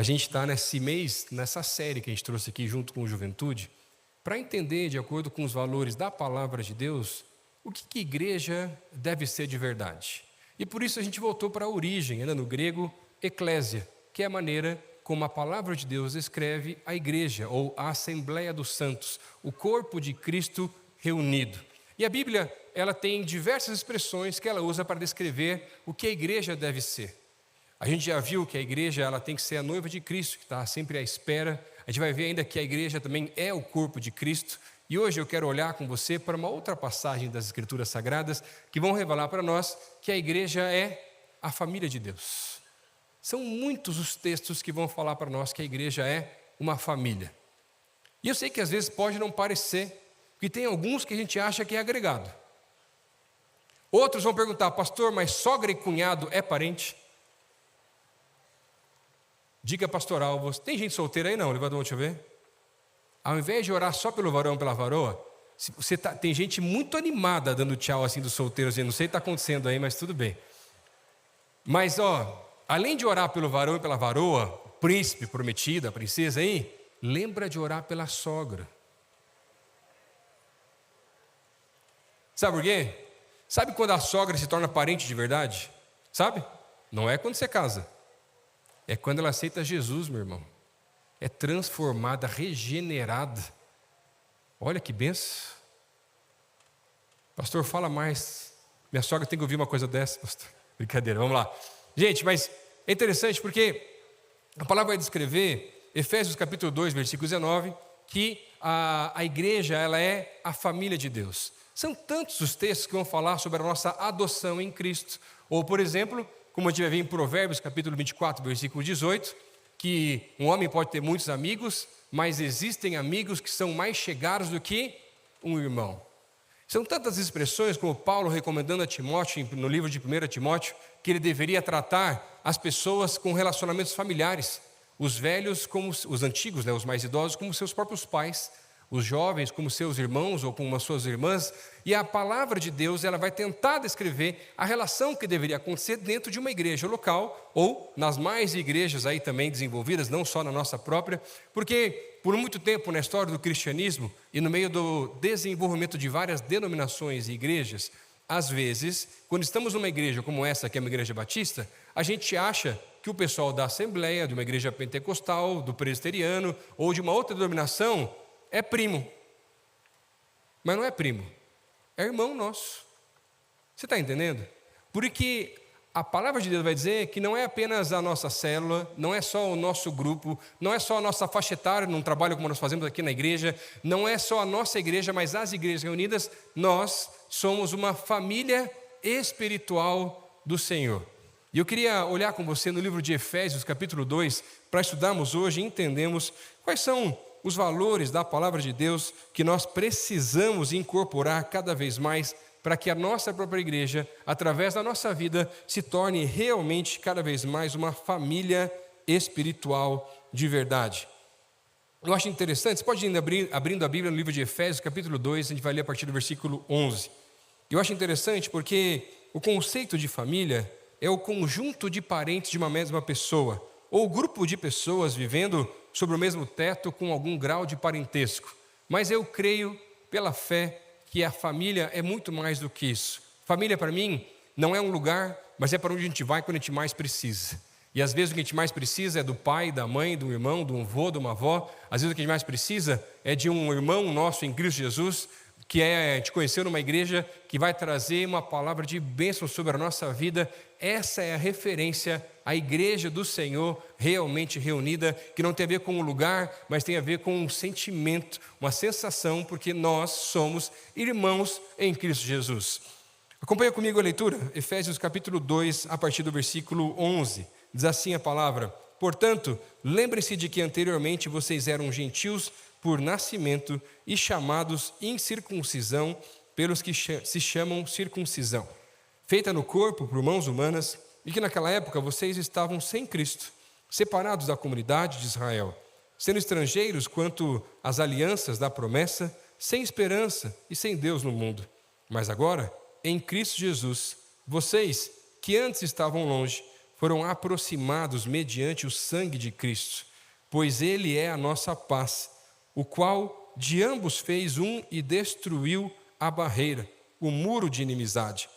A gente está nesse mês, nessa série que a gente trouxe aqui junto com o Juventude, para entender, de acordo com os valores da palavra de Deus, o que igreja deve ser de verdade. E por isso a gente voltou para a origem, ainda no grego, eclésia, que é a maneira como a palavra de Deus descreve a igreja, ou a Assembleia dos Santos, o corpo de Cristo reunido. E a Bíblia, ela tem diversas expressões que ela usa para descrever o que a igreja deve ser. A gente já viu que a igreja ela tem que ser a noiva de Cristo, que está sempre à espera. A gente vai ver ainda que a igreja também é o corpo de Cristo. E hoje eu quero olhar com você para uma outra passagem das Escrituras Sagradas que vão revelar para nós que a igreja é a família de Deus. São muitos os textos que vão falar para nós que a igreja é uma família. E eu sei que às vezes pode não parecer, porque tem alguns que a gente acha que é agregado. Outros vão perguntar, pastor, mas sogra e cunhado é parente? Dica pastoral, tem gente solteira aí não? Levanta a mão, deixa eu ver. Ao invés de orar só pelo varão, pela varoa, tem gente muito animada dando tchau assim dos solteiros, não sei o que está acontecendo aí, mas tudo bem. Mas além de orar pelo varão e pela varoa, príncipe, prometida, princesa aí, lembra de orar pela sogra. Sabe por quê? Sabe quando a sogra se torna parente de verdade? Sabe? Não é quando você casa. É quando ela aceita Jesus, meu irmão. É transformada, regenerada. Olha que benção. Pastor, fala mais. Minha sogra tem que ouvir uma coisa dessa, pastor. Brincadeira, vamos lá. Gente, mas é interessante porque a palavra vai descrever, Efésios capítulo 2, versículo 19, que a igreja ela é a família de Deus. São tantos os textos que vão falar sobre a nossa adoção em Cristo. Ou, por exemplo, como a gente vai ver em Provérbios, capítulo 24, versículo 18, que um homem pode ter muitos amigos, mas existem amigos que são mais chegados do que um irmão. São tantas expressões como Paulo recomendando a Timóteo, no livro de 1 Timóteo, que ele deveria tratar as pessoas com relacionamentos familiares, os velhos como os antigos, os mais idosos, como seus próprios pais, os jovens como seus irmãos ou como as suas irmãs, e a palavra de Deus ela vai tentar descrever a relação que deveria acontecer dentro de uma igreja local ou nas mais igrejas aí também desenvolvidas, não só na nossa própria, porque por muito tempo na história do cristianismo e no meio do desenvolvimento de várias denominações e igrejas, às vezes, quando estamos numa igreja como essa, que é uma igreja batista, a gente acha que o pessoal da Assembleia, de uma igreja pentecostal, do presbiteriano ou de uma outra denominação é primo, mas não é primo, é irmão nosso. Você está entendendo? Porque a palavra de Deus vai dizer que não é apenas a nossa célula, não é só o nosso grupo, não é só a nossa faixa etária num trabalho como nós fazemos aqui na igreja, não é só a nossa igreja, mas as igrejas reunidas, nós somos uma família espiritual do Senhor. E eu queria olhar com você no livro de Efésios, capítulo 2, para estudarmos hoje e entendermos quais são os valores da palavra de Deus que nós precisamos incorporar cada vez mais para que a nossa própria igreja, através da nossa vida, se torne realmente cada vez mais uma família espiritual de verdade. Eu acho interessante, você pode ir abrindo a Bíblia no livro de Efésios, capítulo 2, a gente vai ler a partir do versículo 11. Eu acho interessante porque o conceito de família é o conjunto de parentes de uma mesma pessoa, ou grupo de pessoas vivendo sobre o mesmo teto com algum grau de parentesco. Mas eu creio, pela fé, que a família é muito mais do que isso. Família, para mim, não é um lugar, mas é para onde a gente vai quando a gente mais precisa. E às vezes o que a gente mais precisa é do pai, da mãe, do irmão, do avô, de uma avó. Às vezes o que a gente mais precisa é de um irmão nosso em Cristo Jesus, que é te conhecer numa igreja que vai trazer uma palavra de bênção sobre a nossa vida. Essa é a referência à igreja do Senhor realmente reunida, que não tem a ver com o lugar, mas tem a ver com um sentimento, uma sensação, porque nós somos irmãos em Cristo Jesus. Acompanha comigo a leitura, Efésios capítulo 2, a partir do versículo 11. Diz assim a palavra: portanto, lembrem-se de que anteriormente vocês eram gentios por nascimento e chamados incircuncisão pelos que se chamam circuncisão, feita no corpo por mãos humanas, e que naquela época vocês estavam sem Cristo, separados da comunidade de Israel, sendo estrangeiros quanto às alianças da promessa, sem esperança e sem Deus no mundo. Mas agora, em Cristo Jesus, vocês que antes estavam longe, foram aproximados mediante o sangue de Cristo, pois ele é a nossa paz, o qual de ambos fez um e destruiu a barreira, o muro de inimizade,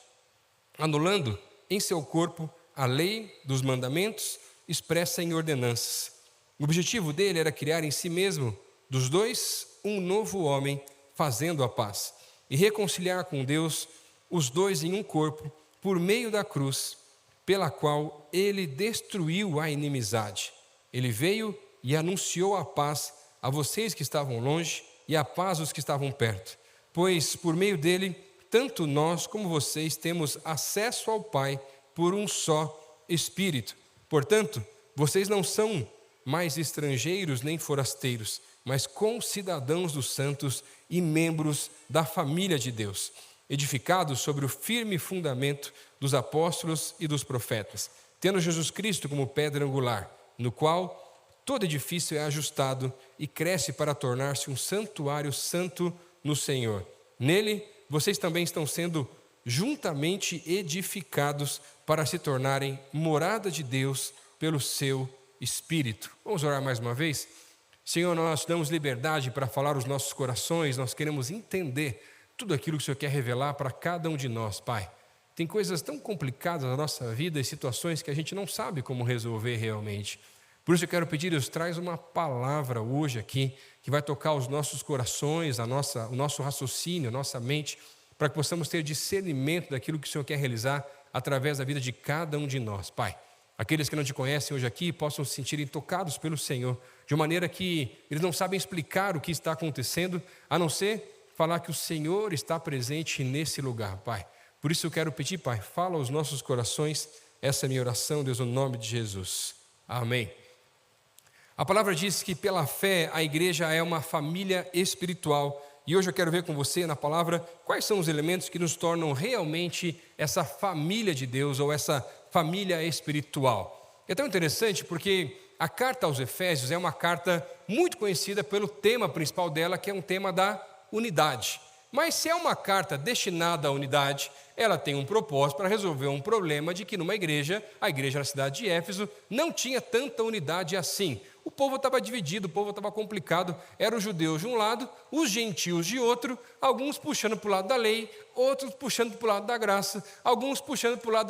anulando em seu corpo a lei dos mandamentos expressa em ordenanças. O objetivo dele era criar em si mesmo, dos dois, um novo homem, fazendo a paz, e reconciliar com Deus os dois em um corpo, por meio da cruz, pela qual ele destruiu a inimizade. Ele veio e anunciou a paz a vocês que estavam longe e a paz aos que estavam perto, pois por meio dele, tanto nós como vocês temos acesso ao Pai por um só Espírito. Portanto, vocês não são mais estrangeiros nem forasteiros, mas concidadãos dos santos e membros da família de Deus, edificados sobre o firme fundamento dos apóstolos e dos profetas, tendo Jesus Cristo como pedra angular, no qual todo edifício é ajustado e cresce para tornar-se um santuário santo no Senhor. Nele, vocês também estão sendo juntamente edificados para se tornarem morada de Deus pelo seu Espírito. Vamos orar mais uma vez? Senhor, nós damos liberdade para falar os nossos corações, nós queremos entender tudo aquilo que o Senhor quer revelar para cada um de nós, Pai. Tem coisas tão complicadas na nossa vida e situações que a gente não sabe como resolver realmente. Por isso eu quero pedir, Deus, traz uma palavra hoje aqui, que vai tocar os nossos corações, o nosso raciocínio, a nossa mente, para que possamos ter discernimento daquilo que o Senhor quer realizar através da vida de cada um de nós, Pai. Aqueles que não te conhecem hoje aqui possam se sentirem tocados pelo Senhor, de maneira que eles não sabem explicar o que está acontecendo, a não ser falar que o Senhor está presente nesse lugar, Pai. Por isso eu quero pedir, Pai, fala aos nossos corações, essa é a minha oração, Deus, no nome de Jesus. Amém. A palavra diz que pela fé a igreja é uma família espiritual. E hoje eu quero ver com você na palavra quais são os elementos que nos tornam realmente essa família de Deus ou essa família espiritual. É tão interessante porque a carta aos Efésios é uma carta muito conhecida pelo tema principal dela, que é um tema da unidade. Mas se é uma carta destinada à unidade, ela tem um propósito para resolver um problema de que numa igreja, a igreja na cidade de Éfeso, não tinha tanta unidade assim. O povo estava dividido, o povo estava complicado, eram os judeus de um lado, os gentios de outro, alguns puxando para o lado da lei, outros puxando para o lado da graça, alguns puxando para o lado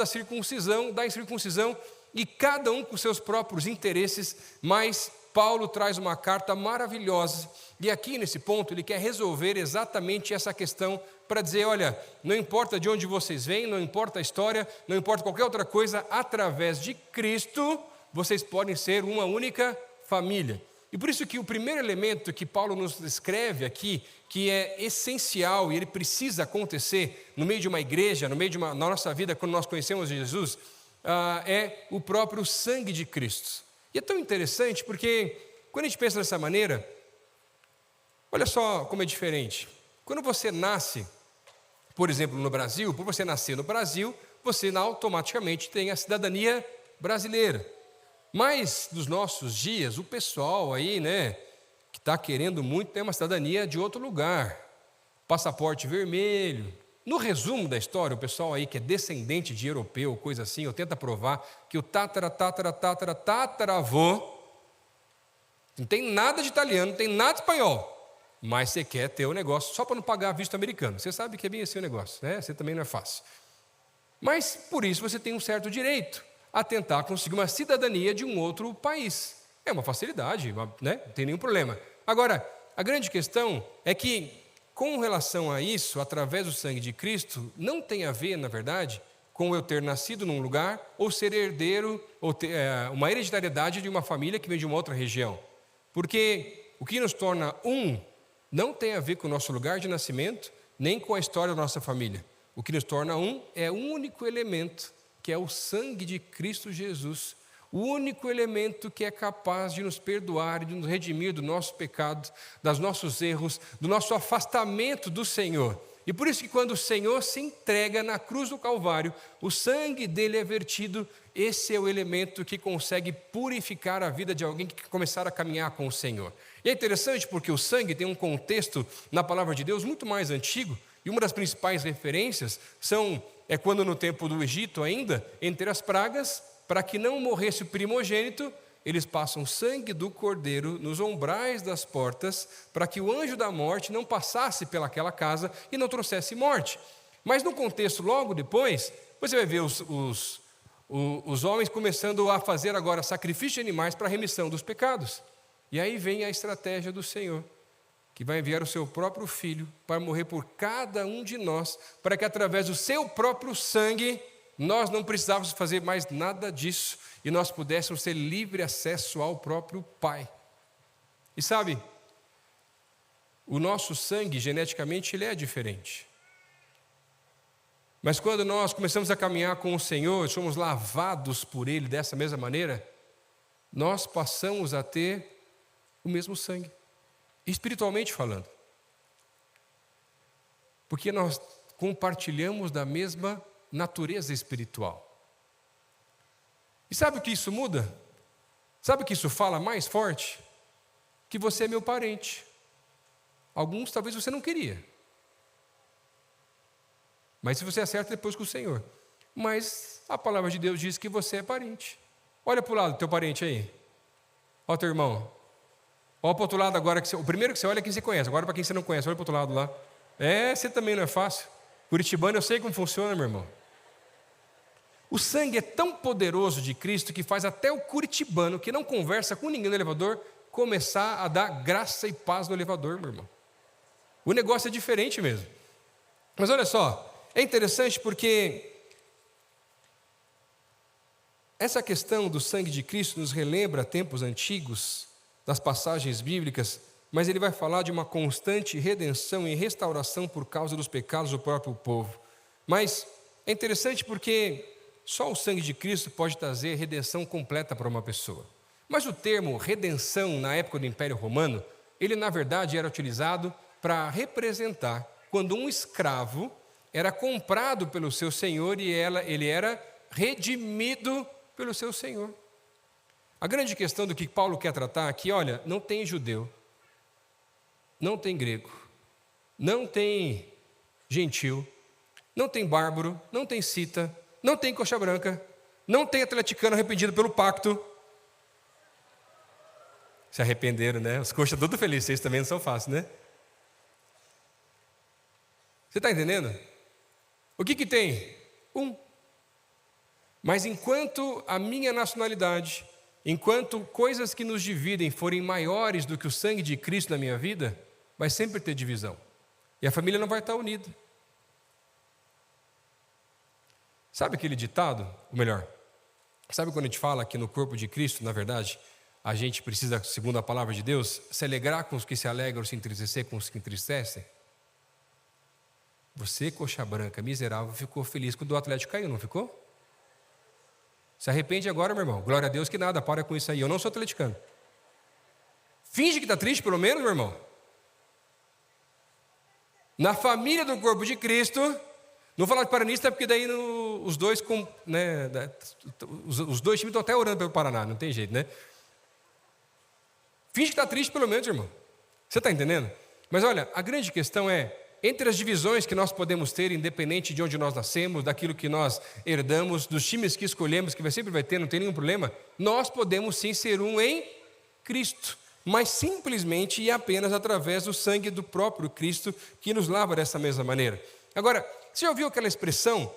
da incircuncisão, e cada um com seus próprios interesses, mas Paulo traz uma carta maravilhosa, e aqui nesse ponto ele quer resolver exatamente essa questão, para dizer, olha, não importa de onde vocês vêm, não importa a história, não importa qualquer outra coisa, através de Cristo, vocês podem ser uma única família. E por isso que o primeiro elemento que Paulo nos descreve aqui, que é essencial e ele precisa acontecer no meio de uma igreja, na nossa vida, quando nós conhecemos Jesus, é o próprio sangue de Cristo. E é tão interessante porque quando a gente pensa dessa maneira, olha só como é diferente. Quando você nasce, por exemplo, no Brasil, por você nascer no Brasil, você automaticamente tem a cidadania brasileira. Mas, nos nossos dias, o pessoal aí, que está querendo muito, tem uma cidadania de outro lugar. Passaporte vermelho. No resumo da história, o pessoal aí que é descendente de europeu, coisa assim, ou tenta provar que o tataravô não tem nada de italiano, não tem nada de espanhol, mas você quer ter o negócio só para não pagar visto americano. Você sabe que é bem assim o negócio, né? Você também não é fácil. Mas, por isso, você tem um certo direito a tentar conseguir uma cidadania de um outro país. É uma facilidade, né? Não tem nenhum problema. Agora, a grande questão é que, com relação a isso, através do sangue de Cristo, não tem a ver, na verdade, com eu ter nascido num lugar ou ser herdeiro, ou ter uma hereditariedade de uma família que vem de uma outra região. Porque o que nos torna um não tem a ver com o nosso lugar de nascimento, nem com a história da nossa família. O que nos torna um é o único elemento, que é o sangue de Cristo Jesus, o único elemento que é capaz de nos perdoar e de nos redimir do nosso pecado, dos nossos erros, do nosso afastamento do Senhor. E por isso que quando o Senhor se entrega na cruz do Calvário, o sangue dele é vertido, esse é o elemento que consegue purificar a vida de alguém que quer começar a caminhar com o Senhor. E é interessante porque o sangue tem um contexto na palavra de Deus muito mais antigo, e uma das principais referências é quando no tempo do Egito ainda, entre as pragas, para que não morresse o primogênito, eles passam sangue do cordeiro nos umbrais das portas, para que o anjo da morte não passasse pelaquela casa e não trouxesse morte. Mas no contexto logo depois, você vai ver os homens começando a fazer agora sacrifício de animais para a remissão dos pecados. E aí vem a estratégia do Senhor, que vai enviar o seu próprio Filho para morrer por cada um de nós, para que através do seu próprio sangue, nós não precisávamos fazer mais nada disso, e nós pudéssemos ter livre acesso ao próprio Pai. E sabe, o nosso sangue, geneticamente, ele é diferente. Mas quando nós começamos a caminhar com o Senhor, somos lavados por Ele dessa mesma maneira, nós passamos a ter o mesmo sangue, espiritualmente falando. Porque nós compartilhamos da mesma natureza espiritual. E sabe o que isso muda? Sabe o que isso fala mais forte? Que você é meu parente. Alguns talvez você não queria. Mas se você acerta depois com o Senhor. Mas a palavra de Deus diz que você é parente. Olha para o lado do teu parente aí. Olha o teu irmão. Olha para o outro lado agora. O primeiro que você olha é quem você conhece. Agora para quem você não conhece, olha para o outro lado lá. Você também não é fácil. Curitibano, eu sei como funciona, meu irmão. O sangue é tão poderoso de Cristo que faz até o curitibano, que não conversa com ninguém no elevador, começar a dar graça e paz no elevador, meu irmão. O negócio é diferente mesmo. Mas olha só, é interessante porque essa questão do sangue de Cristo nos relembra tempos antigos, das passagens bíblicas, mas ele vai falar de uma constante redenção e restauração por causa dos pecados do próprio povo. Mas é interessante porque só o sangue de Cristo pode trazer redenção completa para uma pessoa. Mas o termo redenção na época do Império Romano, ele na verdade era utilizado para representar quando um escravo era comprado pelo seu senhor e ele era redimido pelo seu senhor. A grande questão do que Paulo quer tratar aqui, olha, não tem judeu, não tem grego, não tem gentil, não tem bárbaro, não tem cita, não tem coxa branca, não tem atleticano arrependido pelo pacto. Se arrependeram, né? Os coxas todos felizes, vocês também não são fáceis, né? Você está entendendo? O que tem? Mas enquanto a minha nacionalidade, enquanto coisas que nos dividem forem maiores do que o sangue de Cristo na minha vida, vai sempre ter divisão. E a família não vai estar unida. Sabe aquele ditado? Ou melhor, sabe quando a gente fala que no corpo de Cristo, na verdade, a gente precisa, segundo a palavra de Deus, se alegrar com os que se alegram, se entristecer com os que entristecem? Você, coxa branca, miserável, ficou feliz quando o Atlético caiu, não ficou? Se arrepende agora, meu irmão. Glória a Deus que nada, para com isso aí. Eu não sou atleticano. Finge que está triste, pelo menos, meu irmão. Na família do corpo de Cristo, não vou falar de paranista, porque daí os dois times estão até orando pelo Paraná, não tem jeito, né? Finge que está triste, pelo menos, irmão. Você está entendendo? Mas olha, a grande questão é, entre as divisões que nós podemos ter, independente de onde nós nascemos, daquilo que nós herdamos, dos times que escolhemos, que sempre vai ter, não tem nenhum problema, nós podemos sim ser um em Cristo, mas simplesmente e apenas através do sangue do próprio Cristo, que nos lava dessa mesma maneira. Agora, você já ouviu aquela expressão,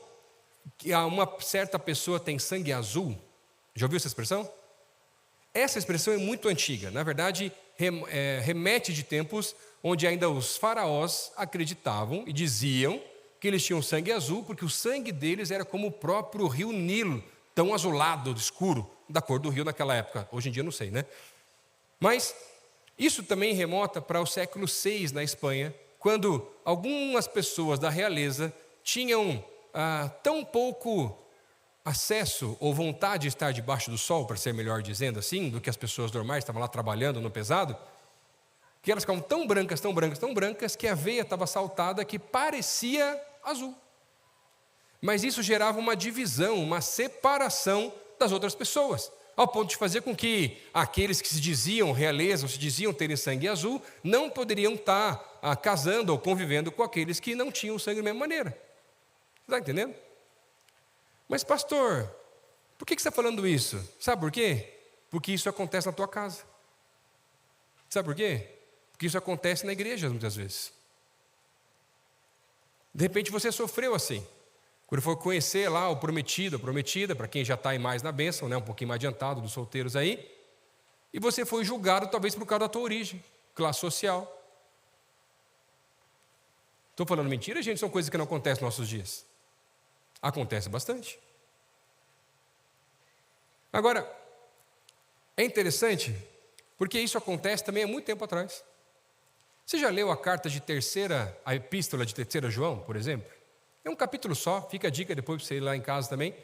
que uma certa pessoa tem sangue azul? Já ouviu essa expressão? Essa expressão é muito antiga, na verdade, remete de tempos onde ainda os faraós acreditavam e diziam que eles tinham sangue azul, porque o sangue deles era como o próprio rio Nilo, tão azulado, escuro, da cor do rio naquela época. Hoje em dia não sei, né? Mas isso também remota para o século VI na Espanha, quando algumas pessoas da realeza tinham tão pouco acesso ou vontade de estar debaixo do sol, para ser melhor dizendo assim, do que as pessoas normais estavam lá trabalhando no pesado, que elas ficavam tão brancas, tão brancas, tão brancas, que a veia estava saltada que parecia azul. Mas isso gerava uma divisão, uma separação das outras pessoas, ao ponto de fazer com que aqueles que se diziam realeza, ou se diziam terem sangue azul, não poderiam estar casando ou convivendo com aqueles que não tinham sangue da mesma maneira. Você está entendendo? Mas pastor, Por que você está falando isso? Sabe por quê? Porque isso acontece na tua casa. Sabe por quê? Porque isso acontece na igreja muitas vezes. De repente você sofreu assim. Quando for conhecer lá o prometido, a prometida, para quem já está aí mais na bênção, né, um pouquinho mais adiantado dos solteiros aí, e você foi julgado talvez por causa da tua origem, classe social. Estou falando mentira, gente? São coisas que não acontecem nos nossos dias. Acontece bastante. Agora, é interessante, porque isso acontece também há muito tempo atrás. Você já leu a epístola de 3 João, por exemplo? É um capítulo só, fica a dica depois para você ir lá em casa também,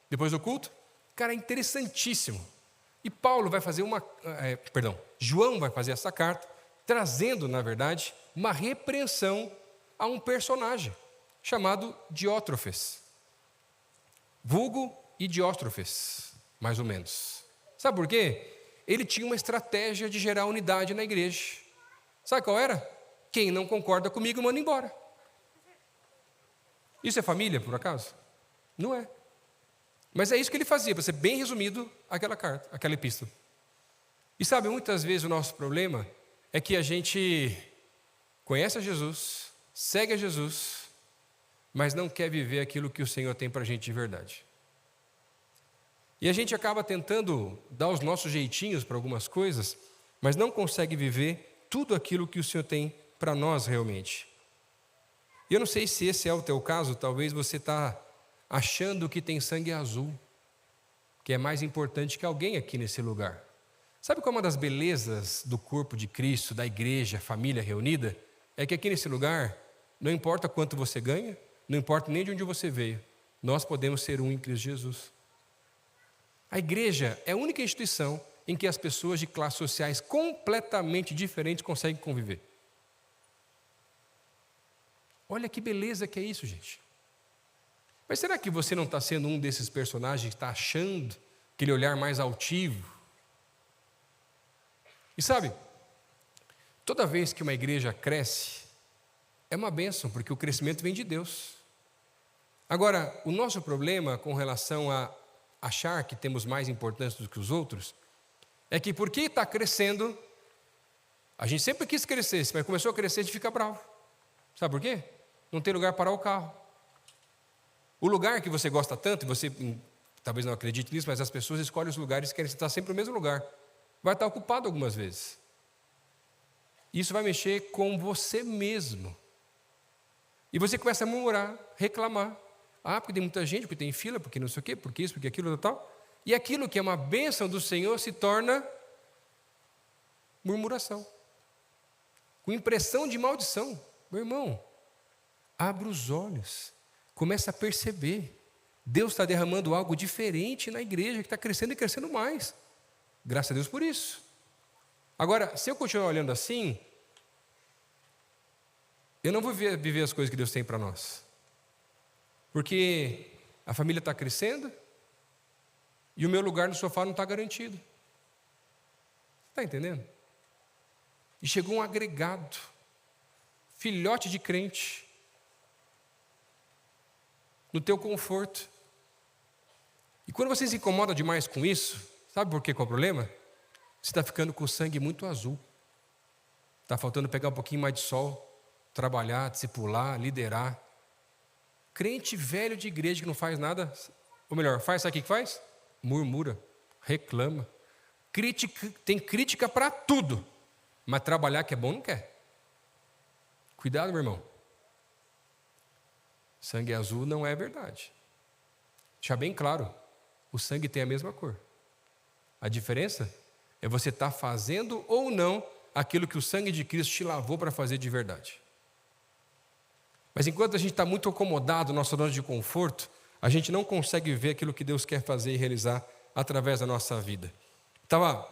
depois do culto. Cara, é interessantíssimo. E João vai fazer essa carta, trazendo, na verdade, uma repreensão a um personagem chamado Diótrefes. Vulgo Diótrefes, mais ou menos. Sabe por quê? Ele tinha uma estratégia de gerar unidade na igreja. Sabe qual era? Quem não concorda comigo, manda embora. Isso é família, por acaso? Não é. Mas é isso que ele fazia, para ser bem resumido, aquela carta, aquela epístola. E sabe, muitas vezes o nosso problema é que a gente conhece a Jesus, segue a Jesus, mas não quer viver aquilo que o Senhor tem para a gente de verdade. E a gente acaba tentando dar os nossos jeitinhos para algumas coisas, mas não consegue viver tudo aquilo que o Senhor tem para nós realmente. E eu não sei se esse é o teu caso, talvez você está achando que tem sangue azul, que é mais importante que alguém aqui nesse lugar. Sabe qual é uma das belezas do corpo de Cristo, da igreja, família reunida? É que aqui nesse lugar, não importa quanto você ganha, não importa nem de onde você veio, nós podemos ser um em Cristo Jesus. A igreja é a única instituição em que as pessoas de classes sociais completamente diferentes conseguem conviver. Olha que beleza que é isso, gente. Mas será que você não está sendo um desses personagens que está achando aquele olhar mais altivo? E sabe, toda vez que uma igreja cresce, é uma bênção, porque o crescimento vem de Deus. Agora, o nosso problema com relação a achar que temos mais importância do que os outros, é que porque está crescendo, a gente sempre quis crescer, mas começou a crescer, a gente fica bravo. Sabe por quê? Não tem lugar para parar o carro. O lugar que você gosta tanto, e você talvez não acredite nisso, mas as pessoas escolhem os lugares e querem estar sempre no mesmo lugar. Vai estar ocupado algumas vezes. Isso vai mexer com você mesmo. E você começa a murmurar, reclamar. Porque tem muita gente, porque tem fila, porque não sei o quê, porque isso, porque aquilo e tal. E aquilo que é uma bênção do Senhor se torna murmuração. Com impressão de maldição. Meu irmão, abra os olhos. Começa a perceber. Deus está derramando algo diferente na igreja, que está crescendo e crescendo mais. Graças a Deus por isso. Agora, se eu continuar olhando assim, eu não vou viver as coisas que Deus tem para nós. Porque a família está crescendo e o meu lugar no sofá não está garantido. Está entendendo? E chegou um agregado, filhote de crente, no teu conforto. E quando você se incomoda demais com isso, sabe por que qual é o problema? Você está ficando com o sangue muito azul. Está faltando pegar um pouquinho mais de sol, trabalhar, discipular, liderar. Crente velho de igreja que não faz nada, ou melhor, sabe o que faz? Murmura, reclama. Tem crítica para tudo, mas trabalhar que é bom não quer. Cuidado, meu irmão. Sangue azul não é verdade. Deixa bem claro, o sangue tem a mesma cor. A diferença é você estar fazendo ou não aquilo que o sangue de Cristo te lavou para fazer de verdade. Mas enquanto a gente está muito acomodado na nossa zona de conforto, a gente não consegue ver aquilo que Deus quer fazer e realizar através da nossa vida. Estava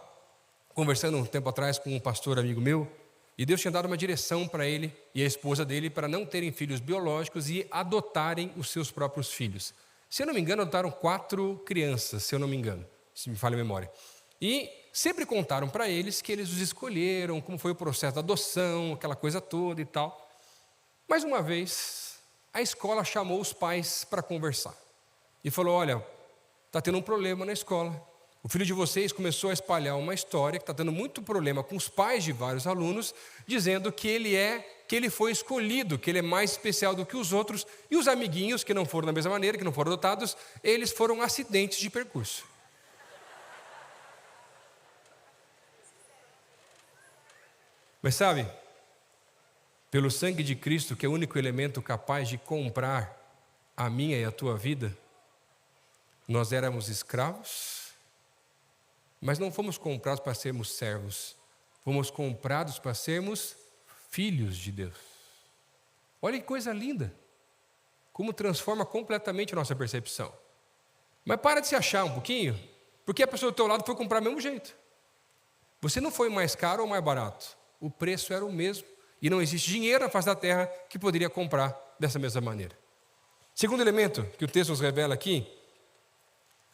conversando um tempo atrás com um pastor amigo meu, e Deus tinha dado uma direção para ele e a esposa dele para não terem filhos biológicos e adotarem os seus próprios filhos. Se eu não me engano, adotaram 4 crianças, se eu não me engano, se me falha a memória. E sempre contaram para eles que eles os escolheram, como foi o processo da adoção, aquela coisa toda e tal. Mas uma vez, a escola chamou os pais para conversar. E falou, olha, está tendo um problema na escola. O filho de vocês começou a espalhar uma história que está dando muito problema com os pais de vários alunos, dizendo que ele foi escolhido, que ele é mais especial do que os outros, e os amiguinhos que não foram da mesma maneira, que não foram adotados, eles foram acidentes de percurso. Mas sabe, pelo sangue de Cristo, que é o único elemento capaz de comprar a minha e a tua vida, nós éramos escravos, mas não fomos comprados para sermos servos, fomos comprados para sermos filhos de Deus. Olha que coisa linda, como transforma completamente a nossa percepção. Mas para de se achar um pouquinho, porque a pessoa do teu lado foi comprar do mesmo jeito. Você não foi mais caro ou mais barato, o preço era o mesmo, e não existe dinheiro na face da terra que poderia comprar dessa mesma maneira. Segundo elemento que o texto nos revela aqui,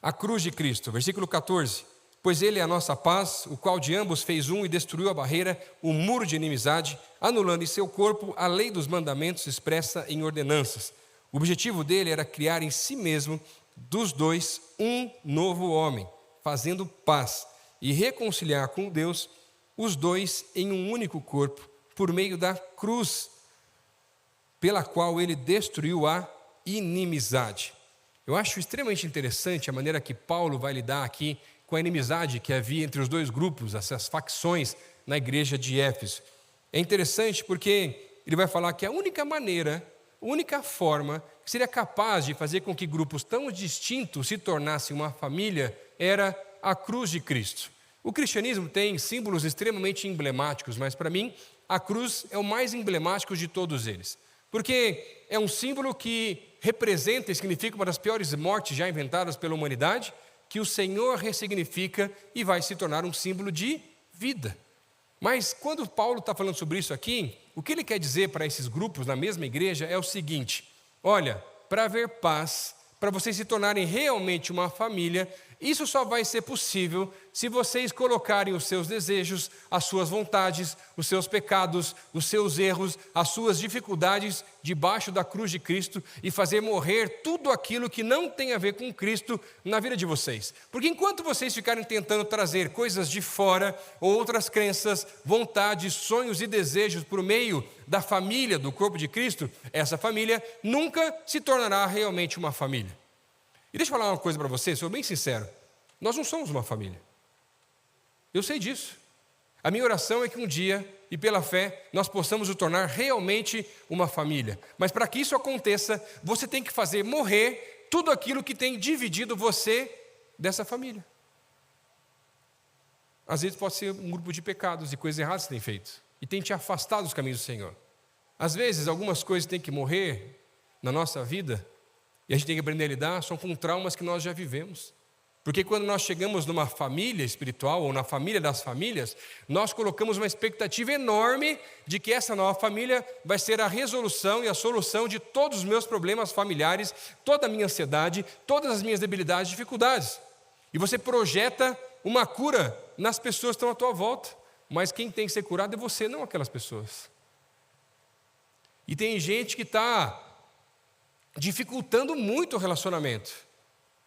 a cruz de Cristo, versículo 14. Pois ele é a nossa paz, o qual de ambos fez um e destruiu a barreira, o muro de inimizade, anulando em seu corpo a lei dos mandamentos expressa em ordenanças. O objetivo dele era criar em si mesmo, dos dois, um novo homem, fazendo paz e reconciliar com Deus os dois em um único corpo, por meio da cruz, pela qual ele destruiu a inimizade. Eu acho extremamente interessante a maneira que Paulo vai lidar aqui com a inimizade que havia entre os dois grupos, essas facções na igreja de Éfeso. É interessante porque ele vai falar que a única maneira, a única forma que seria capaz de fazer com que grupos tão distintos se tornassem uma família era a cruz de Cristo. O cristianismo tem símbolos extremamente emblemáticos, mas para mim a cruz é o mais emblemático de todos eles, porque é um símbolo que representa e significa uma das piores mortes já inventadas pela humanidade, que o Senhor ressignifica e vai se tornar um símbolo de vida. Mas quando Paulo está falando sobre isso aqui, o que ele quer dizer para esses grupos na mesma igreja é o seguinte: olha, para haver paz, para vocês se tornarem realmente uma família, isso só vai ser possível se vocês colocarem os seus desejos, as suas vontades, os seus pecados, os seus erros, as suas dificuldades debaixo da cruz de Cristo e fazer morrer tudo aquilo que não tem a ver com Cristo na vida de vocês. Porque enquanto vocês ficarem tentando trazer coisas de fora, ou outras crenças, vontades, sonhos e desejos por meio da família, do corpo de Cristo, essa família nunca se tornará realmente uma família. E deixa eu falar uma coisa para vocês, sou bem sincero, nós não somos uma família. Eu sei disso. A minha oração é que um dia, e pela fé, nós possamos nos tornar realmente uma família. Mas para que isso aconteça, você tem que fazer morrer tudo aquilo que tem dividido você dessa família. Às vezes pode ser um grupo de pecados e coisas erradas que você tem feito, e tem te afastado dos caminhos do Senhor. Às vezes algumas coisas têm que morrer na nossa vida, e a gente tem que aprender a lidar, são com traumas que nós já vivemos. Porque quando nós chegamos numa família espiritual, ou na família das famílias, nós colocamos uma expectativa enorme de que essa nova família vai ser a resolução e a solução de todos os meus problemas familiares, toda a minha ansiedade, todas as minhas debilidades e dificuldades. E você projeta uma cura nas pessoas que estão à tua volta, mas quem tem que ser curado é você, não aquelas pessoas. E tem gente que está dificultando muito o relacionamento.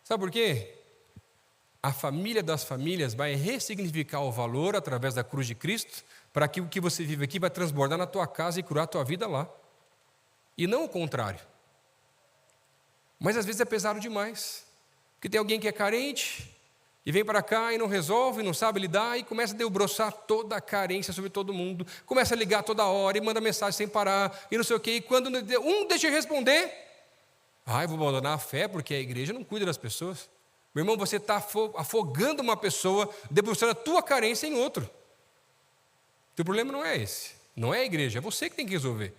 Sabe por quê? A família das famílias vai ressignificar o valor através da cruz de Cristo, para que o que você vive aqui vai transbordar na tua casa e curar a tua vida lá. E não o contrário. Mas às vezes é pesado demais, porque tem alguém que é carente, e vem para cá e não resolve, não sabe lidar, e começa a debruçar toda a carência sobre todo mundo, começa a ligar toda hora, e manda mensagem sem parar, e não sei o quê, e quando um deixa de responder, eu vou abandonar a fé, porque a igreja não cuida das pessoas. Meu irmão, você está afogando uma pessoa, debruçando a tua carência em outro. O teu problema não é esse, não é a igreja, é você que tem que resolver.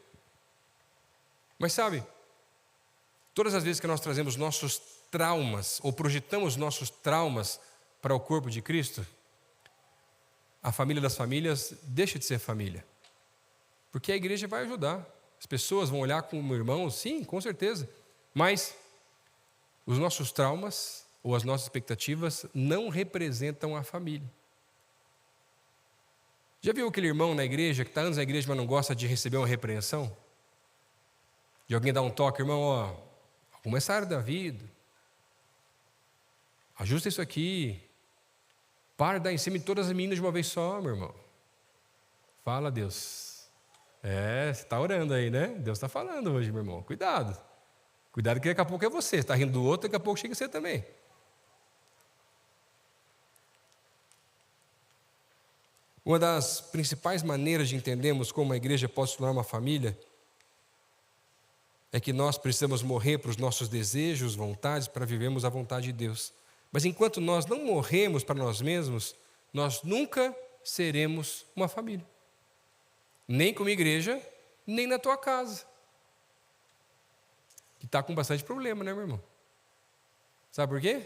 Mas sabe, todas as vezes que nós trazemos nossos traumas, ou projetamos nossos traumas para o corpo de Cristo, a família das famílias deixa de ser família. Porque a igreja vai ajudar. As pessoas vão olhar como irmãos, sim, com certeza. Mas os nossos traumas ou as nossas expectativas não representam a família. Já viu aquele irmão na igreja, que está anos na igreja, mas não gosta de receber uma repreensão? De alguém dar um toque, irmão, alguma essa área da vida. Ajusta isso aqui. Para de dar em cima de todas as meninas de uma vez só, meu irmão. Fala, Deus. Você está orando aí, né? Deus está falando hoje, meu irmão. Cuidado. Cuidado que daqui a pouco é você. Você está rindo do outro, daqui a pouco chega você também. Uma das principais maneiras de entendermos como a igreja pode se tornar uma família é que nós precisamos morrer para os nossos desejos, vontades, para vivermos a vontade de Deus. Mas enquanto nós não morremos para nós mesmos, nós nunca seremos uma família. Nem como igreja, nem na tua casa. Que está com bastante problema, né, meu irmão? Sabe por quê?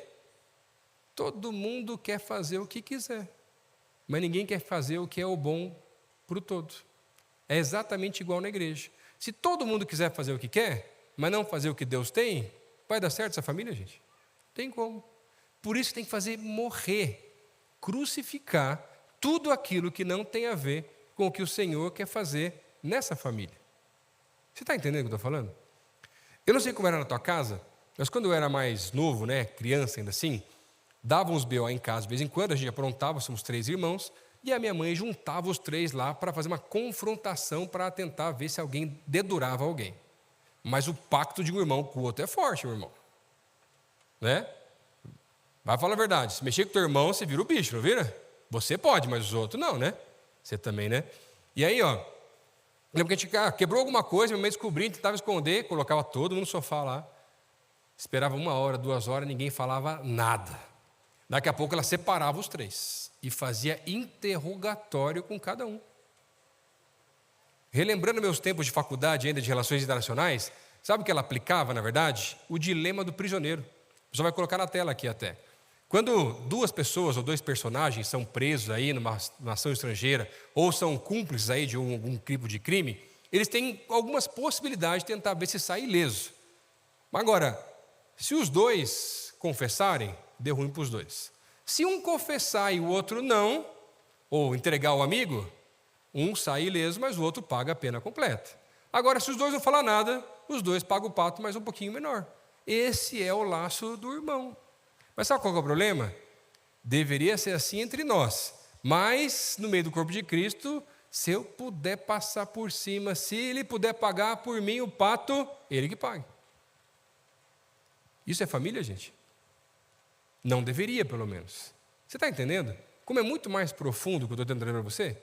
Todo mundo quer fazer o que quiser, mas ninguém quer fazer o que é o bom para o todo. É exatamente igual na igreja. Se todo mundo quiser fazer o que quer, mas não fazer o que Deus tem, vai dar certo essa família, gente? Tem como. Por isso tem que fazer morrer, crucificar tudo aquilo que não tem a ver com o que o Senhor quer fazer nessa família. Você está entendendo o que eu estou falando? Eu não sei como era na tua casa, mas quando eu era mais novo, né, criança ainda assim, dava uns BO em casa de vez em quando, a gente aprontava, somos 3 irmãos, e a minha mãe juntava os 3 lá para fazer uma confrontação para tentar ver se alguém dedurava alguém. Mas o pacto de um irmão com o outro é forte, meu irmão. Né? Vai falar a verdade, se mexer com teu irmão, você vira o bicho, não vira? Você pode, mas os outros não, né? Você também, né? E aí, lembro que a gente quebrou alguma coisa, minha mãe descobriu, tentava esconder, colocava todo mundo no sofá lá, esperava 1 hora, 2 horas, ninguém falava nada. Daqui a pouco ela separava os 3 e fazia interrogatório com cada um. Relembrando meus tempos de faculdade ainda de relações internacionais, sabe o que ela aplicava, na verdade? O dilema do prisioneiro. Só vai colocar na tela aqui até. Quando 2 pessoas ou 2 personagens são presos aí numa nação estrangeira ou são cúmplices aí de algum tipo de crime, eles têm algumas possibilidades de tentar ver se sai ileso. Agora, se os 2 confessarem, deu ruim para os 2. Se um confessar e o outro não, ou entregar ao amigo, um sai ileso, mas o outro paga a pena completa. Agora, se os 2 não falar nada, os 2 pagam o pato, mas um pouquinho menor. Esse é o laço do irmão. Mas sabe qual é o problema? Deveria ser assim entre nós, mas no meio do corpo de Cristo, se eu puder passar por cima, se ele puder pagar por mim o pato, ele que pague. Isso é família, gente? Não deveria, pelo menos. Você está entendendo? Como é muito mais profundo o que eu estou tentando dizer para você?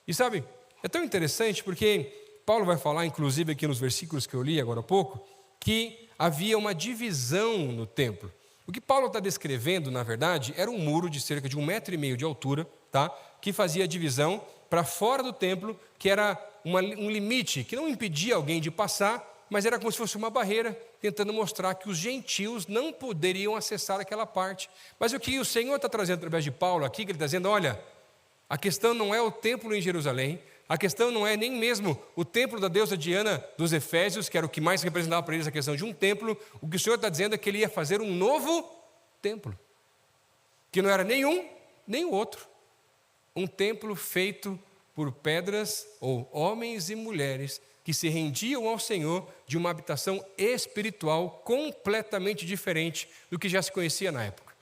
E sabe, é tão interessante porque Paulo vai falar, inclusive aqui nos versículos que eu li agora há pouco, que havia uma divisão no templo. O que Paulo está descrevendo, na verdade, era um muro de cerca de 1,5 metro de altura, tá? Que fazia a divisão para fora do templo, que era um limite que não impedia alguém de passar, mas era como se fosse uma barreira, tentando mostrar que os gentios não poderiam acessar aquela parte. Mas o que o Senhor está trazendo através de Paulo aqui, que ele está dizendo, olha, a questão não é o templo em Jerusalém, a questão não é nem mesmo o templo da deusa Diana dos Efésios, que era o que mais representava para eles a questão de um templo. O que o Senhor está dizendo é que ele ia fazer um novo templo, que não era nenhum, nem o outro. Um templo feito por pedras ou homens e mulheres que se rendiam ao Senhor de uma habitação espiritual completamente diferente do que já se conhecia na época.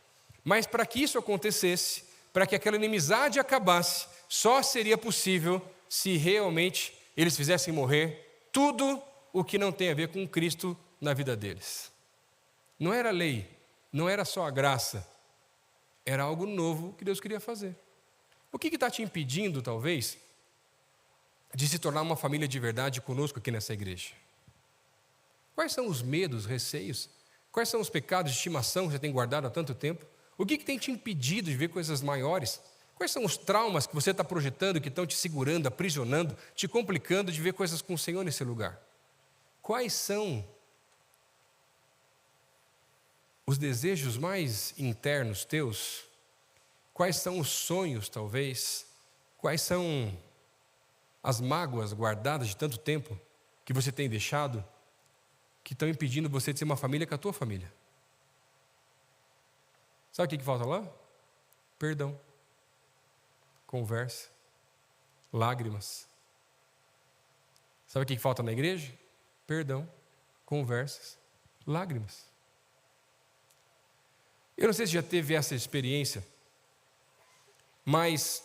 Mas para que isso acontecesse, para que aquela inimizade acabasse, só seria possível se realmente eles fizessem morrer tudo o que não tem a ver com Cristo na vida deles. Não era lei, não era só a graça, era algo novo que Deus queria fazer. O que está te impedindo, talvez, de se tornar uma família de verdade conosco aqui nessa igreja? Quais são os medos, receios? Quais são os pecados de estimação que você tem guardado há tanto tempo? O que tem te impedido de ver coisas maiores? Quais são os traumas que você está projetando, que estão te segurando, aprisionando, te complicando de ver coisas com o Senhor nesse lugar? Quais são os desejos mais internos teus? Quais são os sonhos, talvez? Quais são as mágoas guardadas de tanto tempo que você tem deixado, que estão impedindo você de ser uma família com a tua família? Sabe o que falta lá? Perdão. Conversa, lágrimas. Sabe o que falta na igreja? Perdão, conversas, lágrimas. Eu não sei se já teve essa experiência, mas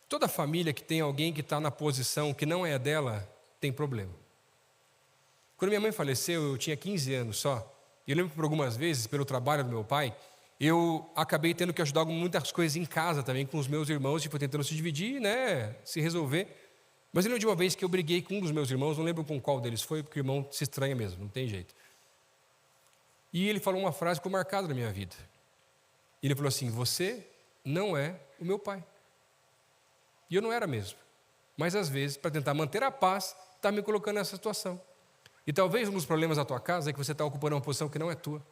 toda família que tem alguém que está na posição que não é dela, tem problema. Quando minha mãe faleceu, eu tinha 15 anos só. E eu lembro que por algumas vezes, pelo trabalho do meu pai, eu acabei tendo que ajudar muitas coisas em casa também, com os meus irmãos, tipo, tentando se dividir, né, se resolver. Mas eu lembro de uma vez que eu briguei com um dos meus irmãos, não lembro com qual deles foi, porque o irmão se estranha mesmo, não tem jeito. E ele falou uma frase que ficou marcada na minha vida. Ele falou assim: você não é o meu pai. E eu não era mesmo. Mas às vezes, para tentar manter a paz, está me colocando nessa situação. E talvez um dos problemas da tua casa é que você está ocupando uma posição que não é tua.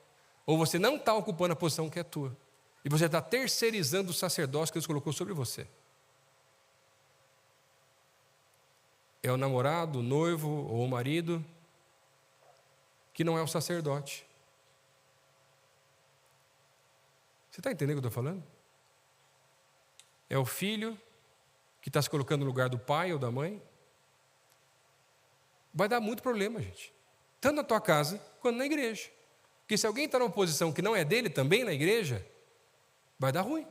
Ou você não está ocupando a posição que é tua. E você está terceirizando o sacerdócio que Deus colocou sobre você. É o namorado, o noivo ou o marido que não é o sacerdote. Você está entendendo o que eu estou falando? É o filho que está se colocando no lugar do pai ou da mãe. Vai dar muito problema, gente. Tanto na tua casa, quanto na igreja. Porque se alguém está numa posição que não é dele também na igreja, vai dar ruim.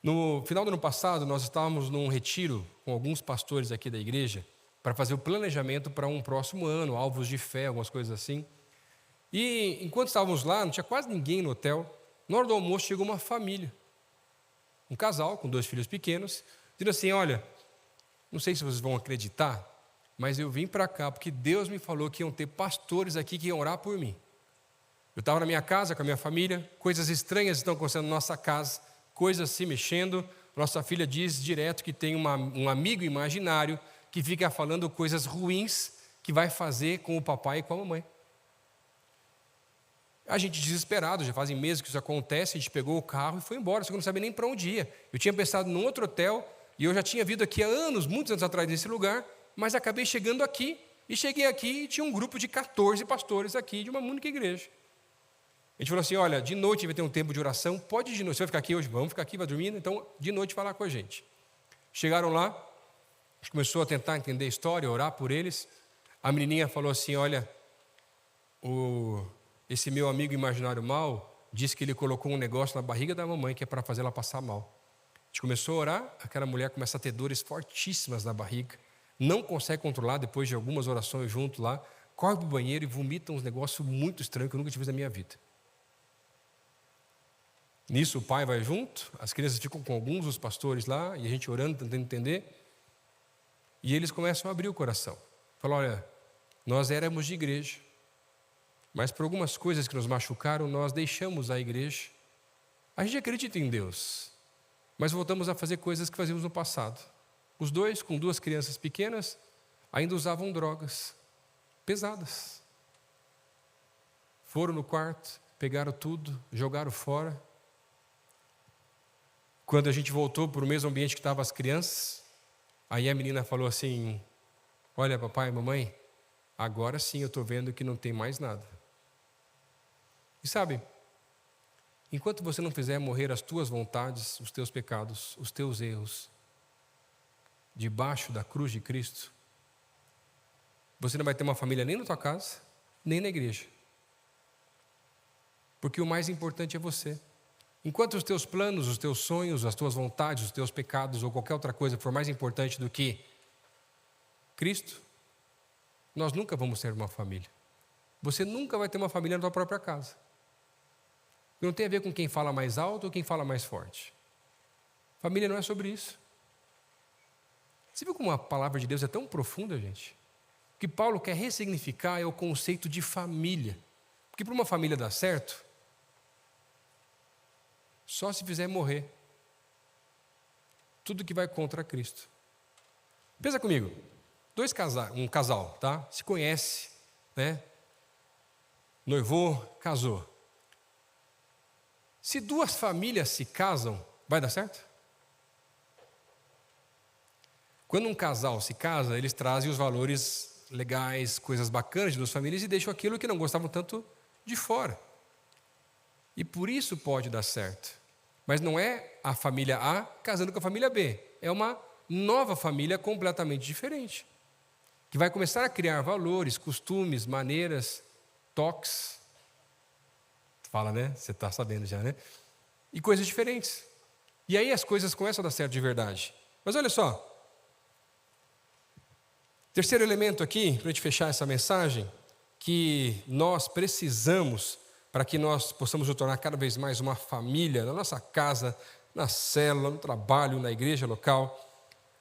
No final do ano passado, nós estávamos num retiro com alguns pastores aqui da igreja para fazer o planejamento para um próximo ano, alvos de fé, algumas coisas assim. E enquanto estávamos lá, não tinha quase ninguém no hotel. Na hora do almoço chegou uma família, um casal com 2 filhos pequenos, dizendo assim: olha, não sei se vocês vão acreditar, mas eu vim para cá porque Deus me falou que iam ter pastores aqui que iam orar por mim. Eu estava na minha casa com a minha família, coisas estranhas estão acontecendo na nossa casa, coisas se mexendo. Nossa filha diz direto que tem um amigo imaginário que fica falando coisas ruins que vai fazer com o papai e com a mamãe. A gente desesperado, já fazem meses que isso acontece, a gente pegou o carro e foi embora, só que eu não sabia nem para onde ia. Eu tinha pensado num outro hotel, e eu já tinha vindo aqui há anos, muitos anos atrás nesse lugar, mas acabei chegando aqui, e cheguei aqui e tinha um grupo de 14 pastores aqui, de uma única igreja. A gente falou assim: olha, de noite vai ter um tempo de oração, pode de noite, você vai ficar aqui hoje? Vamos ficar aqui, vai dormindo, então de noite falar com a gente. Chegaram lá, a gente começou a tentar entender a história, orar por eles. A menininha falou assim: olha, esse meu amigo imaginário mal disse que ele colocou um negócio na barriga da mamãe que é para fazer ela passar mal. A gente começou a orar, aquela mulher começa a ter dores fortíssimas na barriga, não consegue controlar depois de algumas orações junto lá, corre para o banheiro e vomita uns negócios muito estranhos que eu nunca tive na minha vida. Nisso o pai vai junto, as crianças ficam com alguns dos pastores lá, e a gente orando, tentando entender, e eles começam a abrir o coração. Falam: olha, nós éramos de igreja, mas por algumas coisas que nos machucaram, nós deixamos a igreja. A gente acredita em Deus, mas voltamos a fazer coisas que fazíamos no passado. Os 2, com 2 crianças pequenas, ainda usavam drogas pesadas. Foram no quarto, pegaram tudo, jogaram fora. Quando a gente voltou para o mesmo ambiente que estavam as crianças, aí a menina falou assim: olha, papai e mamãe, agora sim eu estou vendo que não tem mais nada. E sabe, enquanto você não fizer morrer as tuas vontades, os teus pecados, os teus erros, debaixo da cruz de Cristo, você não vai ter uma família nem na tua casa, nem na igreja. Porque o mais importante é você. Enquanto os teus planos, os teus sonhos, as tuas vontades, os teus pecados ou qualquer outra coisa for mais importante do que Cristo, nós nunca vamos ter uma família. Você nunca vai ter uma família na tua própria casa. Não tem a ver com quem fala mais alto ou quem fala mais forte. Família não é sobre isso. Você viu como a palavra de Deus é tão profunda, gente? O que Paulo quer ressignificar é o conceito de família. Porque para uma família dar certo, só se fizer morrer tudo que vai contra Cristo. Pensa comigo, um casal, tá? Se conhece, né? Noivou, casou. Se 2 famílias se casam, vai dar certo? Quando um casal se casa, eles trazem os valores legais, coisas bacanas de 2 famílias e deixam aquilo que não gostavam tanto de fora. E por isso pode dar certo. Mas não é a família A casando com a família B. É uma nova família completamente diferente. Que vai começar a criar valores, costumes, maneiras, toques, Fala, né? Você está sabendo já, né? E coisas diferentes. E aí as coisas começam a dar certo de verdade. Mas olha só. Terceiro elemento aqui, para a gente fechar essa mensagem, que nós precisamos para que nós possamos nos tornar cada vez mais uma família, na nossa casa, na célula, no trabalho, na igreja local,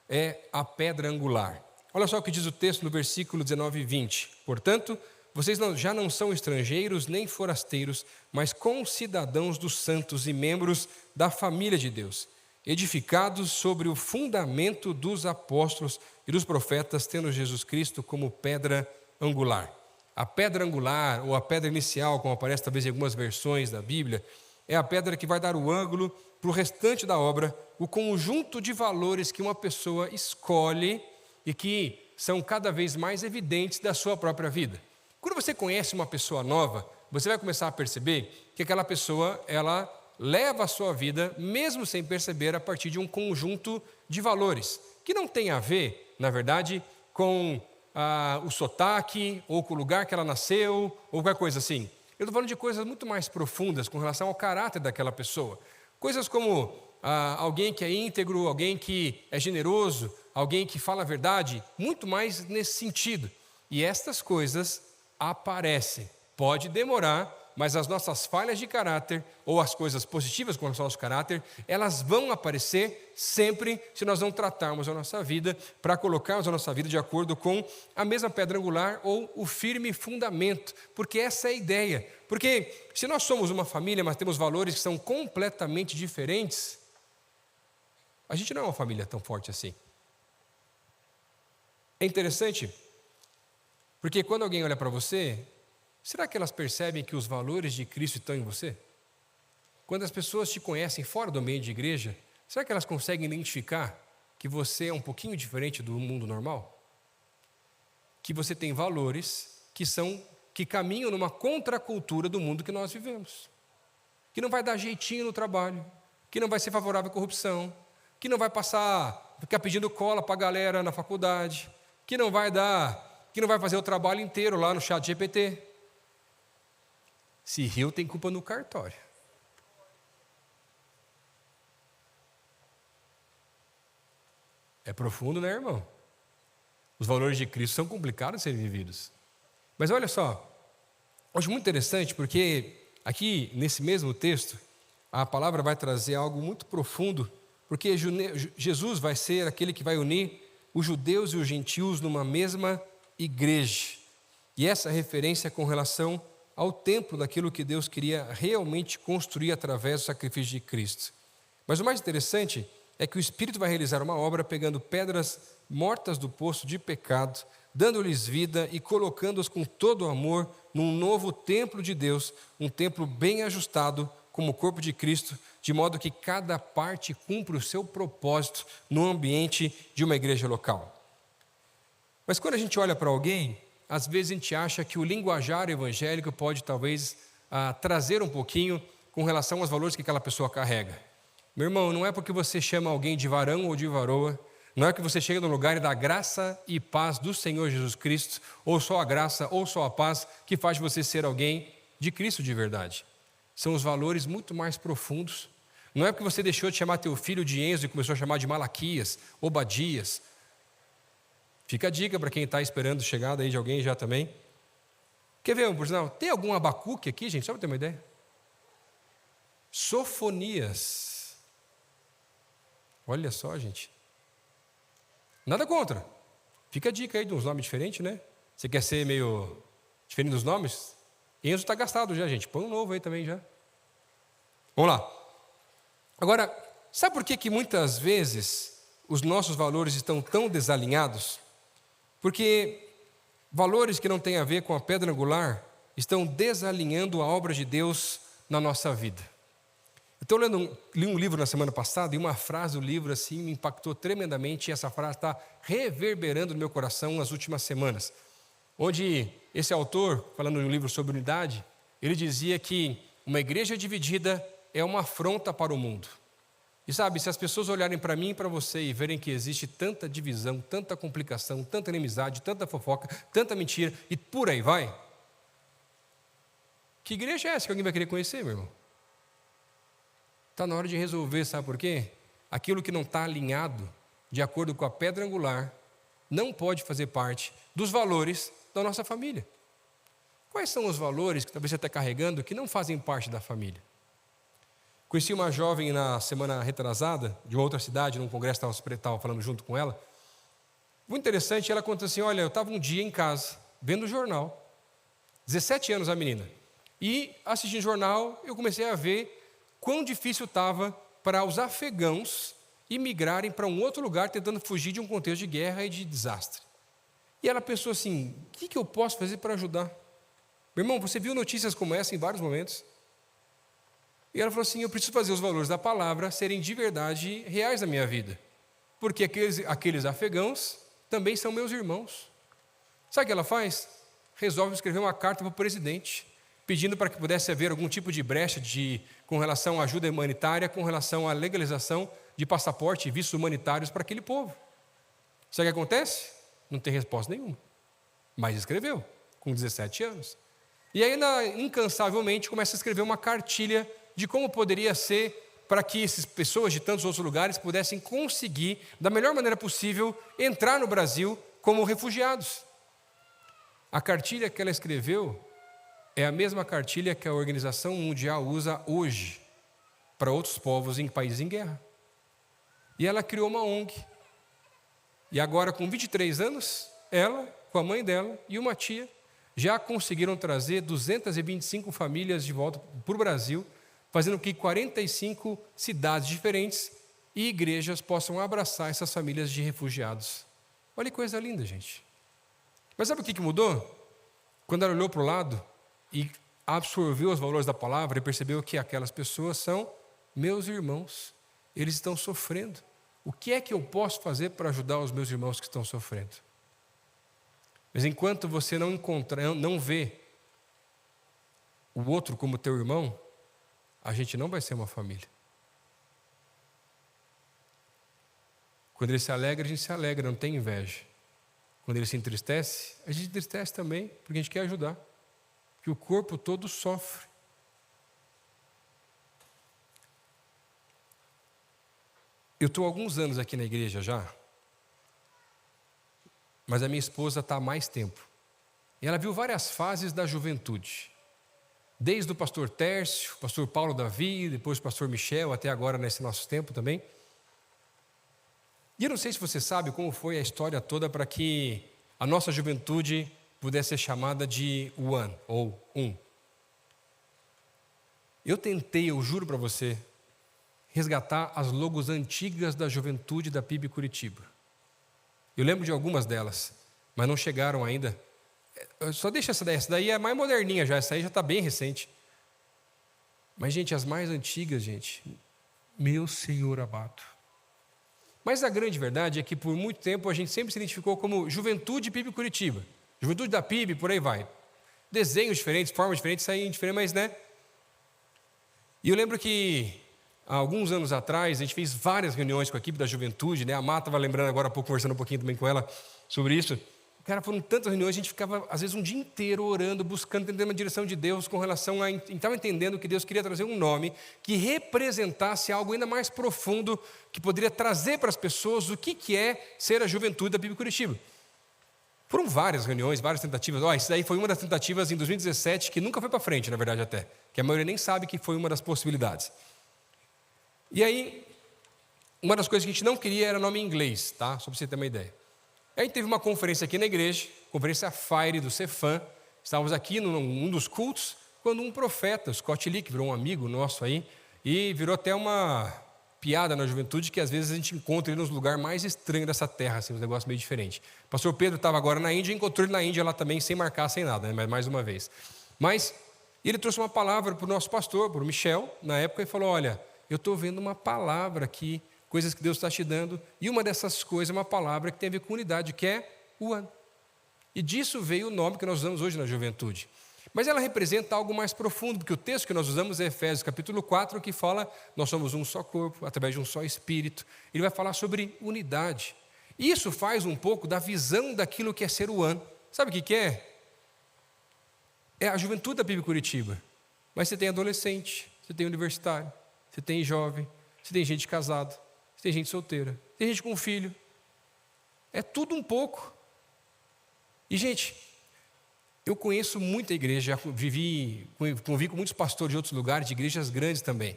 é a pedra angular. Olha só o que diz o texto no versículo 19 e 20. Portanto, vocês já não são estrangeiros nem forasteiros, mas concidadãos dos santos e membros da família de Deus, edificados sobre o fundamento dos apóstolos e dos profetas, tendo Jesus Cristo como pedra angular. A pedra angular, ou a pedra inicial, como aparece talvez em algumas versões da Bíblia, é a pedra que vai dar o ângulo para o restante da obra, o conjunto de valores que uma pessoa escolhe e que são cada vez mais evidentes da sua própria vida. Quando você conhece uma pessoa nova, você vai começar a perceber que aquela pessoa, ela leva a sua vida, mesmo sem perceber, a partir de um conjunto de valores, que não tem a ver, na verdade, com o sotaque, ou com o lugar que ela nasceu, ou qualquer coisa assim. Eu estou falando de coisas muito mais profundas com relação ao caráter daquela pessoa. Coisas como alguém que é íntegro, alguém que é generoso, alguém que fala a verdade, muito mais nesse sentido. E estas coisas aparecem. Pode demorar, mas as nossas falhas de caráter, ou as coisas positivas com relação ao nosso caráter, elas vão aparecer sempre se nós não tratarmos a nossa vida, para colocarmos a nossa vida de acordo com a mesma pedra angular ou o firme fundamento, porque essa é a ideia. Porque se nós somos uma família, mas temos valores que são completamente diferentes, a gente não é uma família tão forte assim. É interessante, porque quando alguém olha para você, será que elas percebem que os valores de Cristo estão em você? Quando as pessoas te conhecem fora do ambiente de igreja, será que elas conseguem identificar que você é um pouquinho diferente do mundo normal? Que você tem valores que caminham numa contracultura do mundo que nós vivemos. Que não vai dar jeitinho no trabalho, que não vai ser favorável à corrupção, que não vai ficar pedindo cola para a galera na faculdade, que não vai fazer o trabalho inteiro lá no chat GPT. Se riu, tem culpa no cartório. É profundo, né, irmão? Os valores de Cristo são complicados de serem vividos. Mas olha só, eu acho muito interessante porque aqui, nesse mesmo texto, a palavra vai trazer algo muito profundo, porque Jesus vai ser aquele que vai unir os judeus e os gentios numa mesma igreja. E essa referência é com relação ao templo daquilo que Deus queria realmente construir através do sacrifício de Cristo. Mas o mais interessante é que o Espírito vai realizar uma obra pegando pedras mortas do poço de pecado, dando-lhes vida e colocando-as com todo o amor num novo templo de Deus, um templo bem ajustado como o corpo de Cristo, de modo que cada parte cumpra o seu propósito no ambiente de uma igreja local. Mas quando a gente olha para alguém, às vezes a gente acha que o linguajar evangélico pode talvez trazer um pouquinho com relação aos valores que aquela pessoa carrega. Meu irmão, não é porque você chama alguém de varão ou de varoa, não é que você chega no lugar e dá graça e paz do Senhor Jesus Cristo, ou só a graça ou só a paz, que faz de você ser alguém de Cristo de verdade. São os valores muito mais profundos. Não é porque você deixou de chamar teu filho de Enzo e começou a chamar de Malaquias, Obadias. Fica a dica para quem está esperando a chegada aí de alguém já também. Quer ver, por sinal, tem algum Abacuque aqui, gente? Só para ter uma ideia. Sofonias. Olha só, gente. Nada contra. Fica a dica aí de uns nomes diferentes, né? Você quer ser meio diferente dos nomes? Enzo está gastado já, gente. Põe um novo aí também já. Vamos lá. Agora, sabe por que muitas vezes os nossos valores estão tão desalinhados? Porque valores que não têm a ver com a pedra angular estão desalinhando a obra de Deus na nossa vida. Então, li um livro na semana passada e uma frase do livro assim me impactou tremendamente, e essa frase está reverberando no meu coração nas últimas semanas. Onde esse autor, falando em um livro sobre unidade, ele dizia que uma igreja dividida é uma afronta para o mundo. E sabe, se as pessoas olharem para mim e para você e verem que existe tanta divisão, tanta complicação, tanta inimizade, tanta fofoca, tanta mentira e por aí vai, Que igreja é essa que alguém vai querer conhecer, meu irmão? Está na hora de resolver, sabe por quê? Aquilo que não está alinhado, de acordo com a pedra angular, não pode fazer parte dos valores da nossa família. Quais são os valores que talvez você está carregando que não fazem parte da família? Conheci uma jovem na semana retrasada, de outra cidade, num congresso, estava falando junto com ela. Muito interessante, ela conta assim, olha, eu estava um dia em casa, vendo o jornal, 17 anos a menina, e assistindo o jornal, eu comecei a ver quão difícil estava para os afegãos imigrarem para um outro lugar, tentando fugir de um contexto de guerra e de desastre. E ela pensou assim, o que eu posso fazer para ajudar? Meu irmão, você viu notícias como essa em vários momentos? E ela falou assim, eu preciso fazer os valores da palavra serem de verdade reais na minha vida. Porque aqueles afegãos também são meus irmãos. Sabe o que ela faz? Resolve escrever uma carta para o presidente, pedindo para que pudesse haver algum tipo de brecha com relação à ajuda humanitária, com relação à legalização de passaporte e vistos humanitários para aquele povo. Sabe o que acontece? Não tem resposta nenhuma. Mas escreveu, com 17 anos. E ainda, incansavelmente, começa a escrever uma cartilha de como poderia ser para que essas pessoas de tantos outros lugares pudessem conseguir, da melhor maneira possível, entrar no Brasil como refugiados. A cartilha que ela escreveu é a mesma cartilha que a Organização Mundial usa hoje para outros povos em países em guerra. E ela criou uma ONG. E agora, com 23 anos, ela, com a mãe dela e uma tia, já conseguiram trazer 225 famílias de volta para o Brasil, fazendo com que 45 cidades diferentes e igrejas possam abraçar essas famílias de refugiados. Olha que coisa linda, gente. Mas sabe o que mudou? Quando ela olhou para o lado e absorveu os valores da palavra e percebeu que aquelas pessoas são meus irmãos. Eles estão sofrendo. O que é que eu posso fazer para ajudar os meus irmãos que estão sofrendo? Mas enquanto você não vê o outro como teu irmão, a gente não vai ser uma família. Quando ele se alegra, a gente se alegra, não tem inveja. Quando ele se entristece, a gente entristece também, porque a gente quer ajudar. Porque o corpo todo sofre. Eu estou há alguns anos aqui na igreja já, mas a minha esposa está há mais tempo. E ela viu várias fases da juventude. Desde o pastor Tércio, o pastor Paulo Davi, depois o pastor Michel, até agora nesse nosso tempo também. E eu não sei se você sabe como foi a história toda para que a nossa juventude pudesse ser chamada de One, ou Um. Eu tentei, eu juro para você, resgatar as logos antigas da juventude da PIB Curitiba. Eu lembro de algumas delas, mas não chegaram ainda. Só deixa essa daí é mais moderninha já, essa aí já está bem recente. Mas, gente, as mais antigas, gente, meu Senhor amado. Mas a grande verdade é que por muito tempo a gente sempre se identificou como Juventude PIB Curitiba. Juventude da PIB, por aí vai. Desenhos diferentes, formas diferentes, saem diferentes, mas né? E eu lembro que há alguns anos atrás a gente fez várias reuniões com a equipe da juventude, né? A Má estava lembrando agora há pouco, conversando um pouquinho também com ela sobre isso. Cara, foram tantas reuniões, a gente ficava às vezes um dia inteiro orando, buscando entender uma direção de Deus com relação a... Estava entendendo que Deus queria trazer um nome que representasse algo ainda mais profundo, que poderia trazer para as pessoas o que é ser a juventude da PIB Curitiba. Foram várias reuniões, várias tentativas. Isso daí foi uma das tentativas em 2017, que nunca foi para frente, na verdade até. Que a maioria nem sabe que foi uma das possibilidades. E aí, uma das coisas que a gente não queria era nome em inglês, tá? Só para você ter uma ideia. Aí teve uma conferência aqui na igreja, conferência Fire do Cefam. Estávamos aqui num dos cultos, quando um profeta, o Scott Lee, que virou um amigo nosso aí, e virou até uma piada na juventude, que às vezes a gente encontra ele nos lugares mais estranhos dessa terra, assim, um negócio meio diferente. O pastor Pedro estava agora na Índia, encontrou ele na Índia lá também, sem marcar, sem nada, né? Mas mais uma vez. Mas ele trouxe uma palavra para o nosso pastor, para o Michel, na época, e falou, olha, eu estou vendo uma palavra aqui, coisas que Deus está te dando, e uma dessas coisas é uma palavra que tem a ver com unidade, que é One. E disso veio o nome que nós usamos hoje na juventude. Mas ela representa algo mais profundo, porque o texto que nós usamos é Efésios capítulo 4, que fala, nós somos um só corpo, através de um só espírito. Ele vai falar sobre unidade. E isso faz um pouco da visão daquilo que é ser One. Sabe o que é? É a juventude da PIB Curitiba. Mas você tem adolescente, você tem universitário, você tem jovem, você tem gente casada, você tem gente solteira, tem gente com filho. É tudo um pouco. E, gente, eu conheço muita igreja, já convivi com muitos pastores de outros lugares, de igrejas grandes também.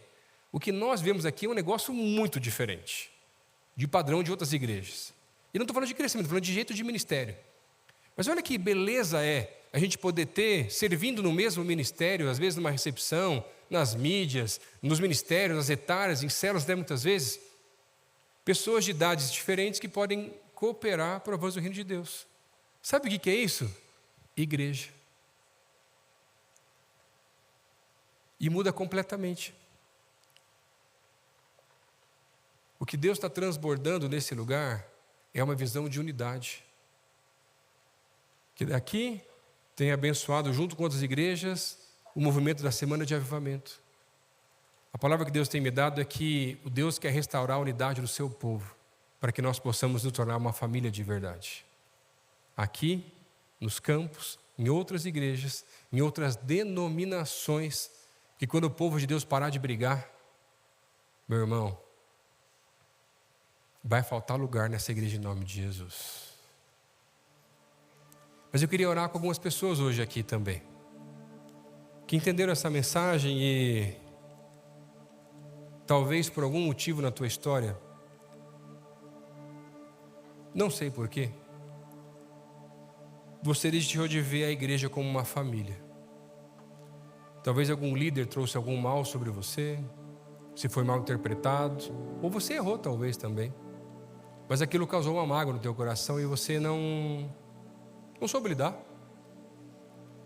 O que nós vemos aqui é um negócio muito diferente, de padrão de outras igrejas. E não estou falando de crescimento, estou falando de jeito de ministério. Mas olha que beleza é a gente poder ter, servindo no mesmo ministério, às vezes numa recepção, nas mídias, nos ministérios, nas etárias, em células, até muitas vezes, pessoas de idades diferentes que podem cooperar para o avanço do reino de Deus. Sabe o que é isso? Igreja. E muda completamente. O que Deus está transbordando nesse lugar é uma visão de unidade. Que daqui tem abençoado, junto com outras igrejas, o movimento da Semana de Avivamento. A palavra que Deus tem me dado é que o Deus quer restaurar a unidade do seu povo, para que nós possamos nos tornar uma família de verdade. Aqui, nos campos, em outras igrejas, em outras denominações, que quando o povo de Deus parar de brigar, meu irmão, vai faltar lugar nessa igreja em nome de Jesus. Mas eu queria orar com algumas pessoas hoje aqui também, que entenderam essa mensagem e talvez por algum motivo na tua história, não sei porquê, você deixou de ver a igreja como uma família. Talvez algum líder trouxe algum mal sobre você, se foi mal interpretado, ou você errou talvez também. Mas aquilo causou uma mágoa no teu coração e você não soube lidar.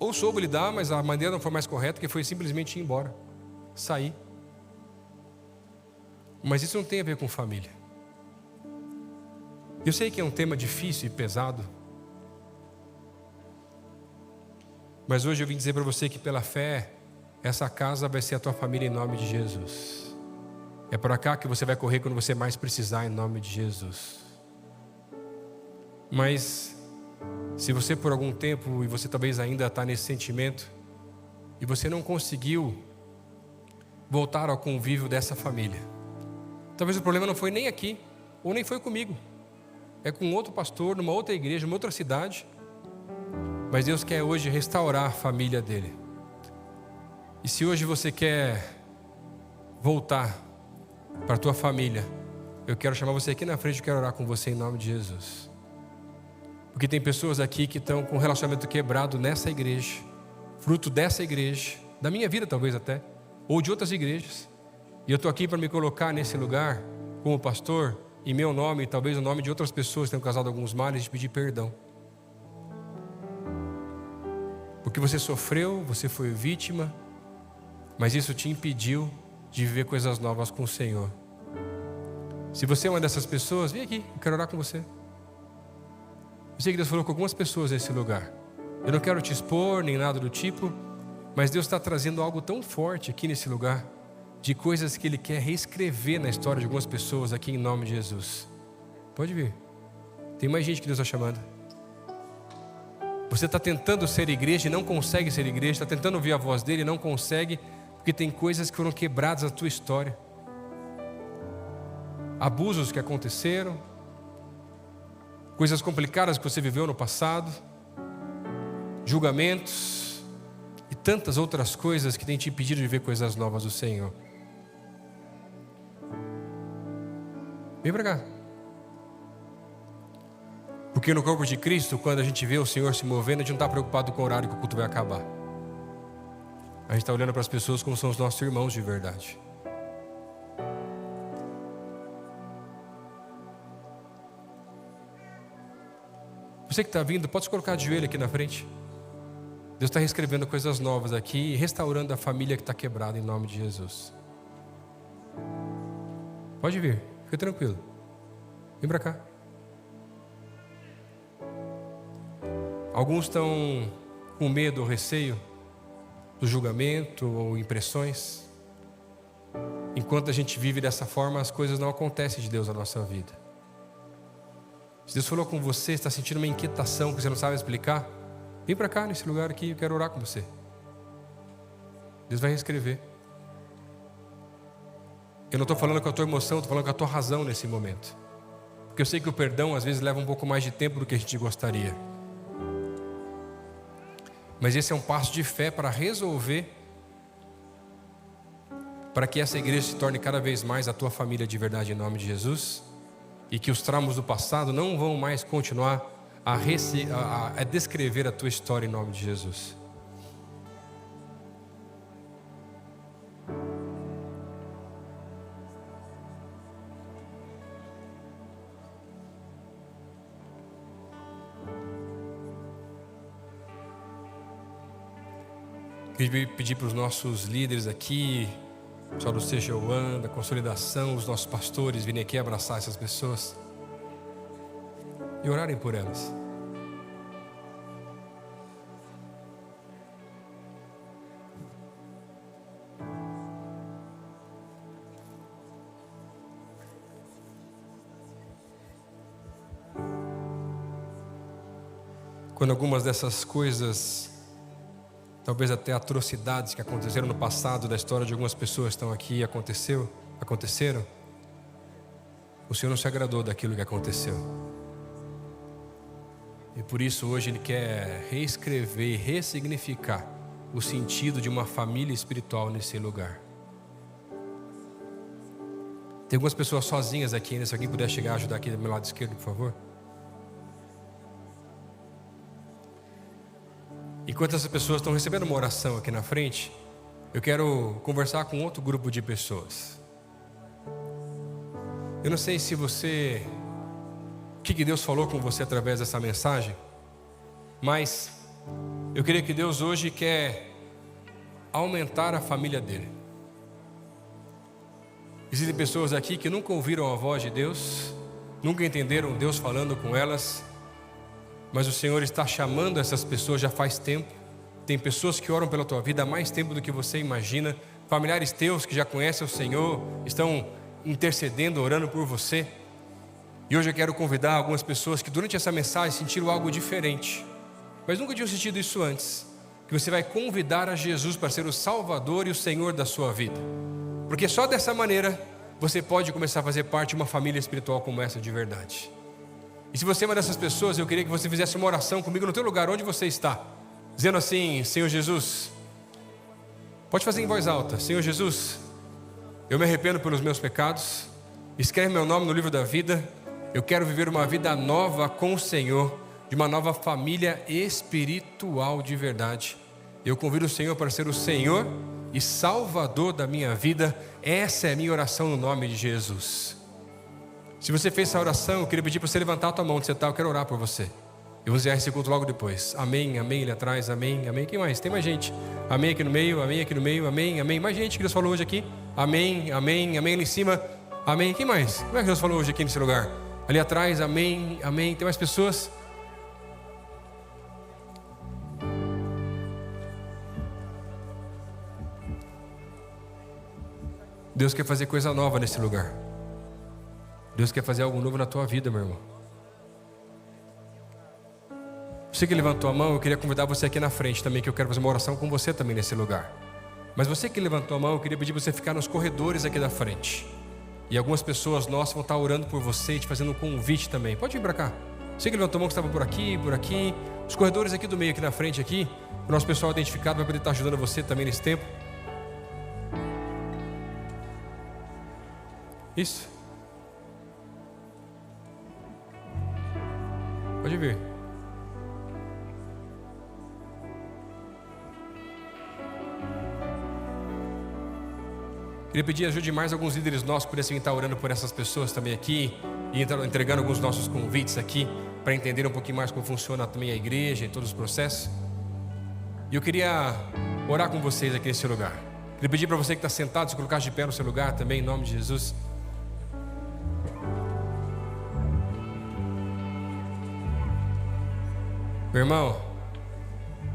Ou soube lidar, mas a maneira não foi mais correta, que foi simplesmente ir embora, sair. Mas isso não tem a ver com família. Eu sei que é um tema difícil e pesado, mas hoje eu vim dizer para você que pela fé, essa casa vai ser a tua família em nome de Jesus. É para cá que você vai correr quando você mais precisar em nome de Jesus. Mas se você por algum tempo, e você talvez ainda está nesse sentimento, e você não conseguiu voltar ao convívio dessa família, talvez o problema não foi nem aqui, ou nem foi comigo, é com outro pastor, numa outra igreja, numa outra cidade. Mas Deus quer hoje restaurar a família dele. E se hoje você quer voltar para a tua família, eu quero chamar você aqui na frente, eu quero orar com você em nome de Jesus. Porque tem pessoas aqui que estão com um relacionamento quebrado nessa igreja, fruto dessa igreja, da minha vida talvez até, ou de outras igrejas. E eu estou aqui para me colocar nesse lugar, como pastor, em meu nome e talvez o nome de outras pessoas que tenham causado alguns males, de pedir perdão. Porque você sofreu, você foi vítima, mas isso te impediu de viver coisas novas com o Senhor. Se você é uma dessas pessoas, vem aqui, eu quero orar com você. Eu sei que Deus falou com algumas pessoas nesse lugar. Eu não quero te expor, nem nada do tipo, mas Deus está trazendo algo tão forte aqui nesse lugar, de coisas que Ele quer reescrever na história de algumas pessoas aqui em nome de Jesus. Pode vir. Tem mais gente que Deus está chamando. Você está tentando ser igreja e não consegue ser igreja, está tentando ouvir a voz dele e não consegue, porque tem coisas que foram quebradas na tua história. Abusos que aconteceram, coisas complicadas que você viveu no passado, julgamentos e tantas outras coisas que têm te impedido de ver coisas novas do Senhor. Vem para cá. Porque no corpo de Cristo, quando a gente vê o Senhor se movendo, a gente não está preocupado com o horário que o culto vai acabar. A gente está olhando para as pessoas como são os nossos irmãos de verdade. Você que está vindo, pode se colocar de joelho aqui na frente. Deus está reescrevendo coisas novas aqui e restaurando a família que está quebrada em nome de Jesus. Pode vir, fica tranquilo. Vem para cá. Alguns estão com medo ou receio do julgamento ou impressões. Enquanto a gente vive dessa forma, as coisas não acontecem de Deus na nossa vida. Se Deus falou com você, está sentindo uma inquietação que você não sabe explicar, vem para cá nesse lugar aqui, eu quero orar com você. Deus vai reescrever. Eu não estou falando com a tua emoção, estou falando com a tua razão nesse momento. Porque eu sei que o perdão às vezes leva um pouco mais de tempo do que a gente gostaria. Mas esse é um passo de fé para resolver, para que essa igreja se torne cada vez mais a tua família de verdade em nome de Jesus. E que os traumas do passado não vão mais continuar a descrever a tua história em nome de Jesus. Queria pedir para os nossos líderes aqui, pessoal do CGOAN, da consolidação, os nossos pastores virem aqui abraçar essas pessoas e orarem por elas. Quando algumas dessas coisas, talvez até atrocidades que aconteceram no passado da história de algumas pessoas que estão aqui, aconteceram, o Senhor não se agradou daquilo que aconteceu. E por isso hoje Ele quer reescrever e ressignificar o sentido de uma família espiritual nesse lugar. Tem algumas pessoas sozinhas aqui ainda, se alguém puder chegar e ajudar aqui do meu lado esquerdo, por favor. Enquanto essas pessoas estão recebendo uma oração aqui na frente, eu quero conversar com outro grupo de pessoas. Eu não sei se você, o que Deus falou com você através dessa mensagem, mas eu creio que Deus hoje quer aumentar a família dele. Existem pessoas aqui que nunca ouviram a voz de Deus, nunca entenderam Deus falando com elas, mas o Senhor está chamando essas pessoas já faz tempo. Tem pessoas que oram pela tua vida há mais tempo do que você imagina. Familiares teus que já conhecem o Senhor estão intercedendo, orando por você. E hoje eu quero convidar algumas pessoas que durante essa mensagem sentiram algo diferente, mas nunca tinham sentido isso antes. Que você vai convidar a Jesus para ser o Salvador e o Senhor da sua vida. Porque só dessa maneira você pode começar a fazer parte de uma família espiritual como essa de verdade. E se você é uma dessas pessoas, eu queria que você fizesse uma oração comigo no teu lugar, onde você está, dizendo assim: Senhor Jesus, pode fazer em voz alta: Senhor Jesus, eu me arrependo pelos meus pecados, escreve meu nome no livro da vida, eu quero viver uma vida nova com o Senhor, de uma nova família espiritual de verdade. Eu convido o Senhor para ser o Senhor e Salvador da minha vida. Essa é a minha oração no nome de Jesus. Se você fez essa oração, eu queria pedir para você levantar a tua mão onde você está. Eu quero orar por você. Eu vou encerrar esse culto logo depois. Amém, amém, ali atrás, amém, amém. Quem mais? Tem mais gente. Amém aqui no meio, amém aqui no meio, amém, amém. Mais gente que Deus falou hoje aqui. Amém, amém, amém ali em cima. Amém. Quem mais? Como é que Deus falou hoje aqui nesse lugar? Ali atrás, amém, amém. Tem mais pessoas? Deus quer fazer coisa nova nesse lugar. Deus quer fazer algo novo na tua vida, meu irmão. Você que levantou a mão, eu queria convidar você aqui na frente também, que eu quero fazer uma oração com você também nesse lugar. Mas você que levantou a mão, eu queria pedir para você ficar nos corredores aqui da frente. E algumas pessoas nossas vão estar orando por você e te fazendo um convite também. Pode vir para cá. Você que levantou a mão que estava por aqui, por aqui. Os corredores aqui do meio, aqui na frente, aqui. O nosso pessoal identificado vai poder estar ajudando você também nesse tempo. Isso. Pode vir. Queria pedir ajuda de mais alguns líderes nossos que pudessem estar orando por essas pessoas também aqui e entregando alguns nossos convites aqui para entender um pouquinho mais como funciona também a igreja e todos os processos. E eu queria orar com vocês aqui nesse lugar. Queria pedir para você que está sentado, se colocar de pé no seu lugar também, em nome de Jesus. Meu irmão,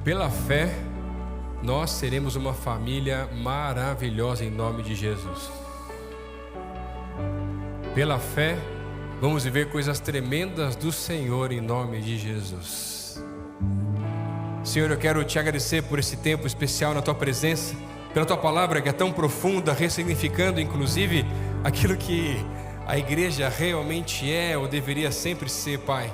pela fé, nós seremos uma família maravilhosa em nome de Jesus. Pela fé, vamos viver coisas tremendas do Senhor em nome de Jesus. Senhor, eu quero te agradecer por esse tempo especial na tua presença, pela Tua palavra que é tão profunda, ressignificando inclusive aquilo que a igreja realmente é ou deveria sempre ser, Pai.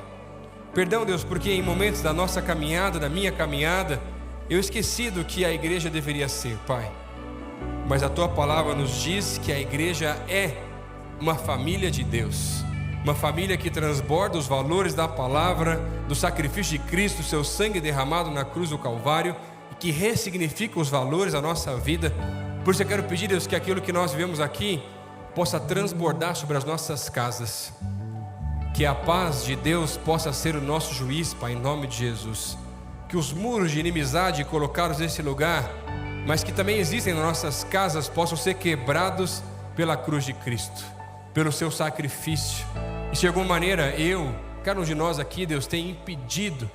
Perdão, Deus, porque em momentos da nossa caminhada, da minha caminhada, eu esqueci do que a igreja deveria ser, Pai. Mas a Tua palavra nos diz que a igreja é uma família de Deus, uma família que transborda os valores da palavra, do sacrifício de Cristo, seu sangue derramado na cruz do Calvário, e que ressignifica os valores da nossa vida. Por isso eu quero pedir, Deus, que aquilo que nós vivemos aqui possa transbordar sobre as nossas casas, que a paz de Deus possa ser o nosso juiz, Pai, em nome de Jesus. Que os muros de inimizade colocados nesse lugar, mas que também existem nas nossas casas, possam ser quebrados pela cruz de Cristo, pelo seu sacrifício. E se de alguma maneira cada um de nós aqui, Deus, tem impedido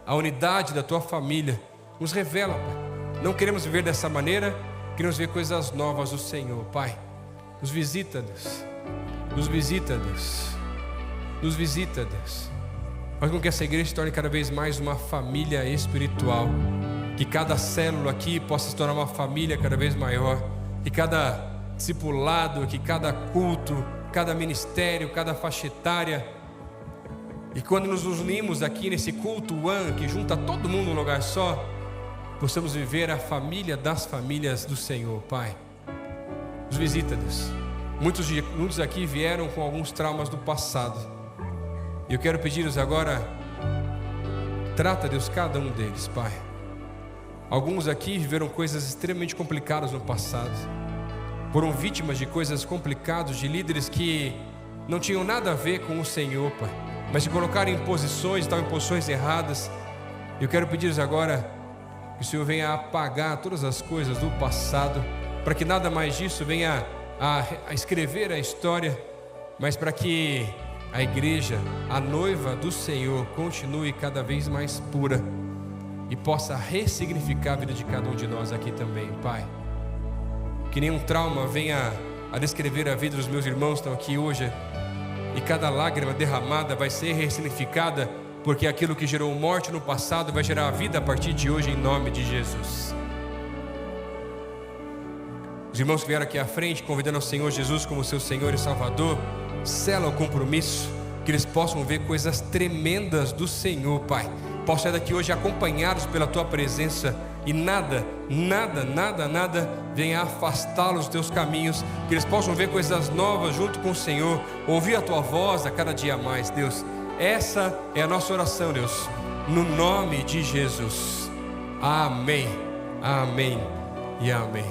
a unidade da Tua família, nos revela, Pai. Não queremos viver dessa maneira, queremos ver coisas novas do Senhor, Pai. Nos visita, Deus. Nos visita, Deus. Nos visita, Deus. Faz com que essa igreja se torne cada vez mais uma família espiritual. Que cada célula aqui possa se tornar uma família cada vez maior. Que cada discipulado, que cada culto, cada ministério, cada faixa etária. E quando nos unimos aqui nesse culto one, que junta todo mundo num lugar só, possamos viver a família das famílias do Senhor, Pai. Nos visita, Deus. Muitos aqui vieram com alguns traumas do passado. E eu quero pedir-vos agora, trata, Deus, cada um deles, Pai. Alguns aqui viveram coisas extremamente complicadas no passado, foram vítimas de coisas complicadas, de líderes que não tinham nada a ver com o Senhor, Pai, mas se colocaram em posições, estavam em posições erradas. Eu quero pedir-vos agora que o Senhor venha apagar todas as coisas do passado, para que nada mais disso venha a escrever a história, mas para que a igreja, a noiva do Senhor, continue cada vez mais pura e possa ressignificar a vida de cada um de nós aqui também, Pai. Que nenhum trauma venha a descrever a vida dos meus irmãos que estão aqui hoje, e cada lágrima derramada vai ser ressignificada, porque aquilo que gerou morte no passado vai gerar a vida a partir de hoje, em nome de Jesus. Os irmãos que vieram aqui à frente, convidando ao Senhor Jesus como seu Senhor e Salvador, sela o compromisso, que eles possam ver coisas tremendas do Senhor, Pai. Possam sair daqui hoje acompanhados pela Tua presença, e nada venha afastá-los dos Teus caminhos, que eles possam ver coisas novas junto com o Senhor, ouvir a Tua voz a cada dia mais, Deus. Essa é a nossa oração, Deus, no nome de Jesus. Amém, amém e amém.